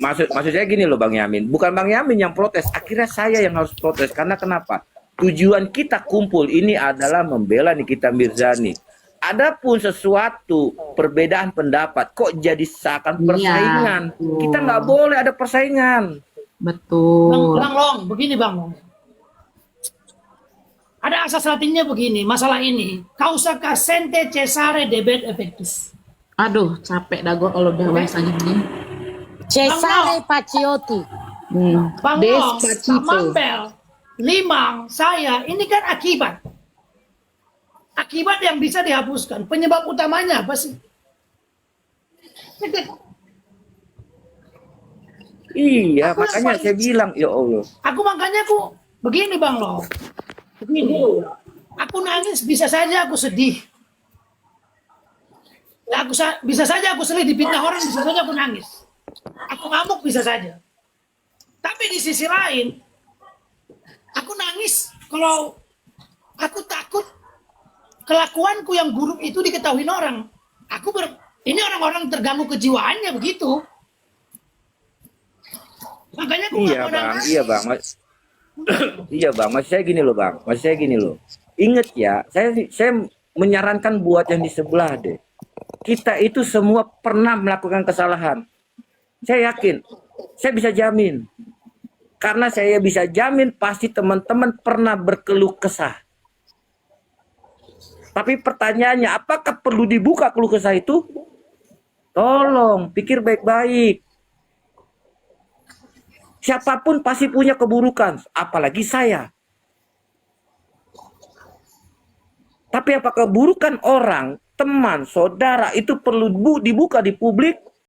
Maksud saya gini loh Bang Yamin. Bukan Bang Yamin yang protes. Akhirnya saya yang harus protes. Karena kenapa? Tujuan kita kumpul ini adalah membela Nikita Mirzani. Adapun sesuatu perbedaan pendapat kok jadi seakan persaingan. betul. Kita nggak boleh ada persaingan. Betul. Bang Long, begini Bang Long. Ada asas latinnya begini, masalah ini. Causa cascente cesare debet effectus. Aduh, capek dah gue kalau udah bahasanya begini. Cesare Paciotti. Bang Long, Kak Mambel, Limang, saya, ini kan akibat. Akibat yang bisa dihapuskan. Penyebab utamanya apa sih? Iya, makanya saya bilang, ya Allah. Makanya aku begini Bang Long. Begini. Aku nangis bisa saja aku sedih. Ya, bisa saja aku sedih dipitnah orang, bisa saja aku nangis. Aku ngamuk bisa saja. Tapi di sisi lain, aku nangis kalau aku takut kelakuanku yang buruk itu diketahui orang. Ini orang-orang terganggu kejiwaannya begitu. Makanya aku Iya bang, iya bang, iya bang. Maksud saya gini loh bang, Ingat ya, saya menyarankan buat yang di sebelah deh. kita itu semua pernah melakukan kesalahan. Saya yakin, saya bisa jamin. Karena saya bisa jamin pasti teman-teman pernah berkeluh kesah. Tapi pertanyaannya, apakah perlu dibuka keluh kesah itu? Tolong, pikir baik-baik. Siapapun pasti punya keburukan, apalagi saya. Tapi apakah keburukan orang, teman, saudara itu perlu dibuka di publik?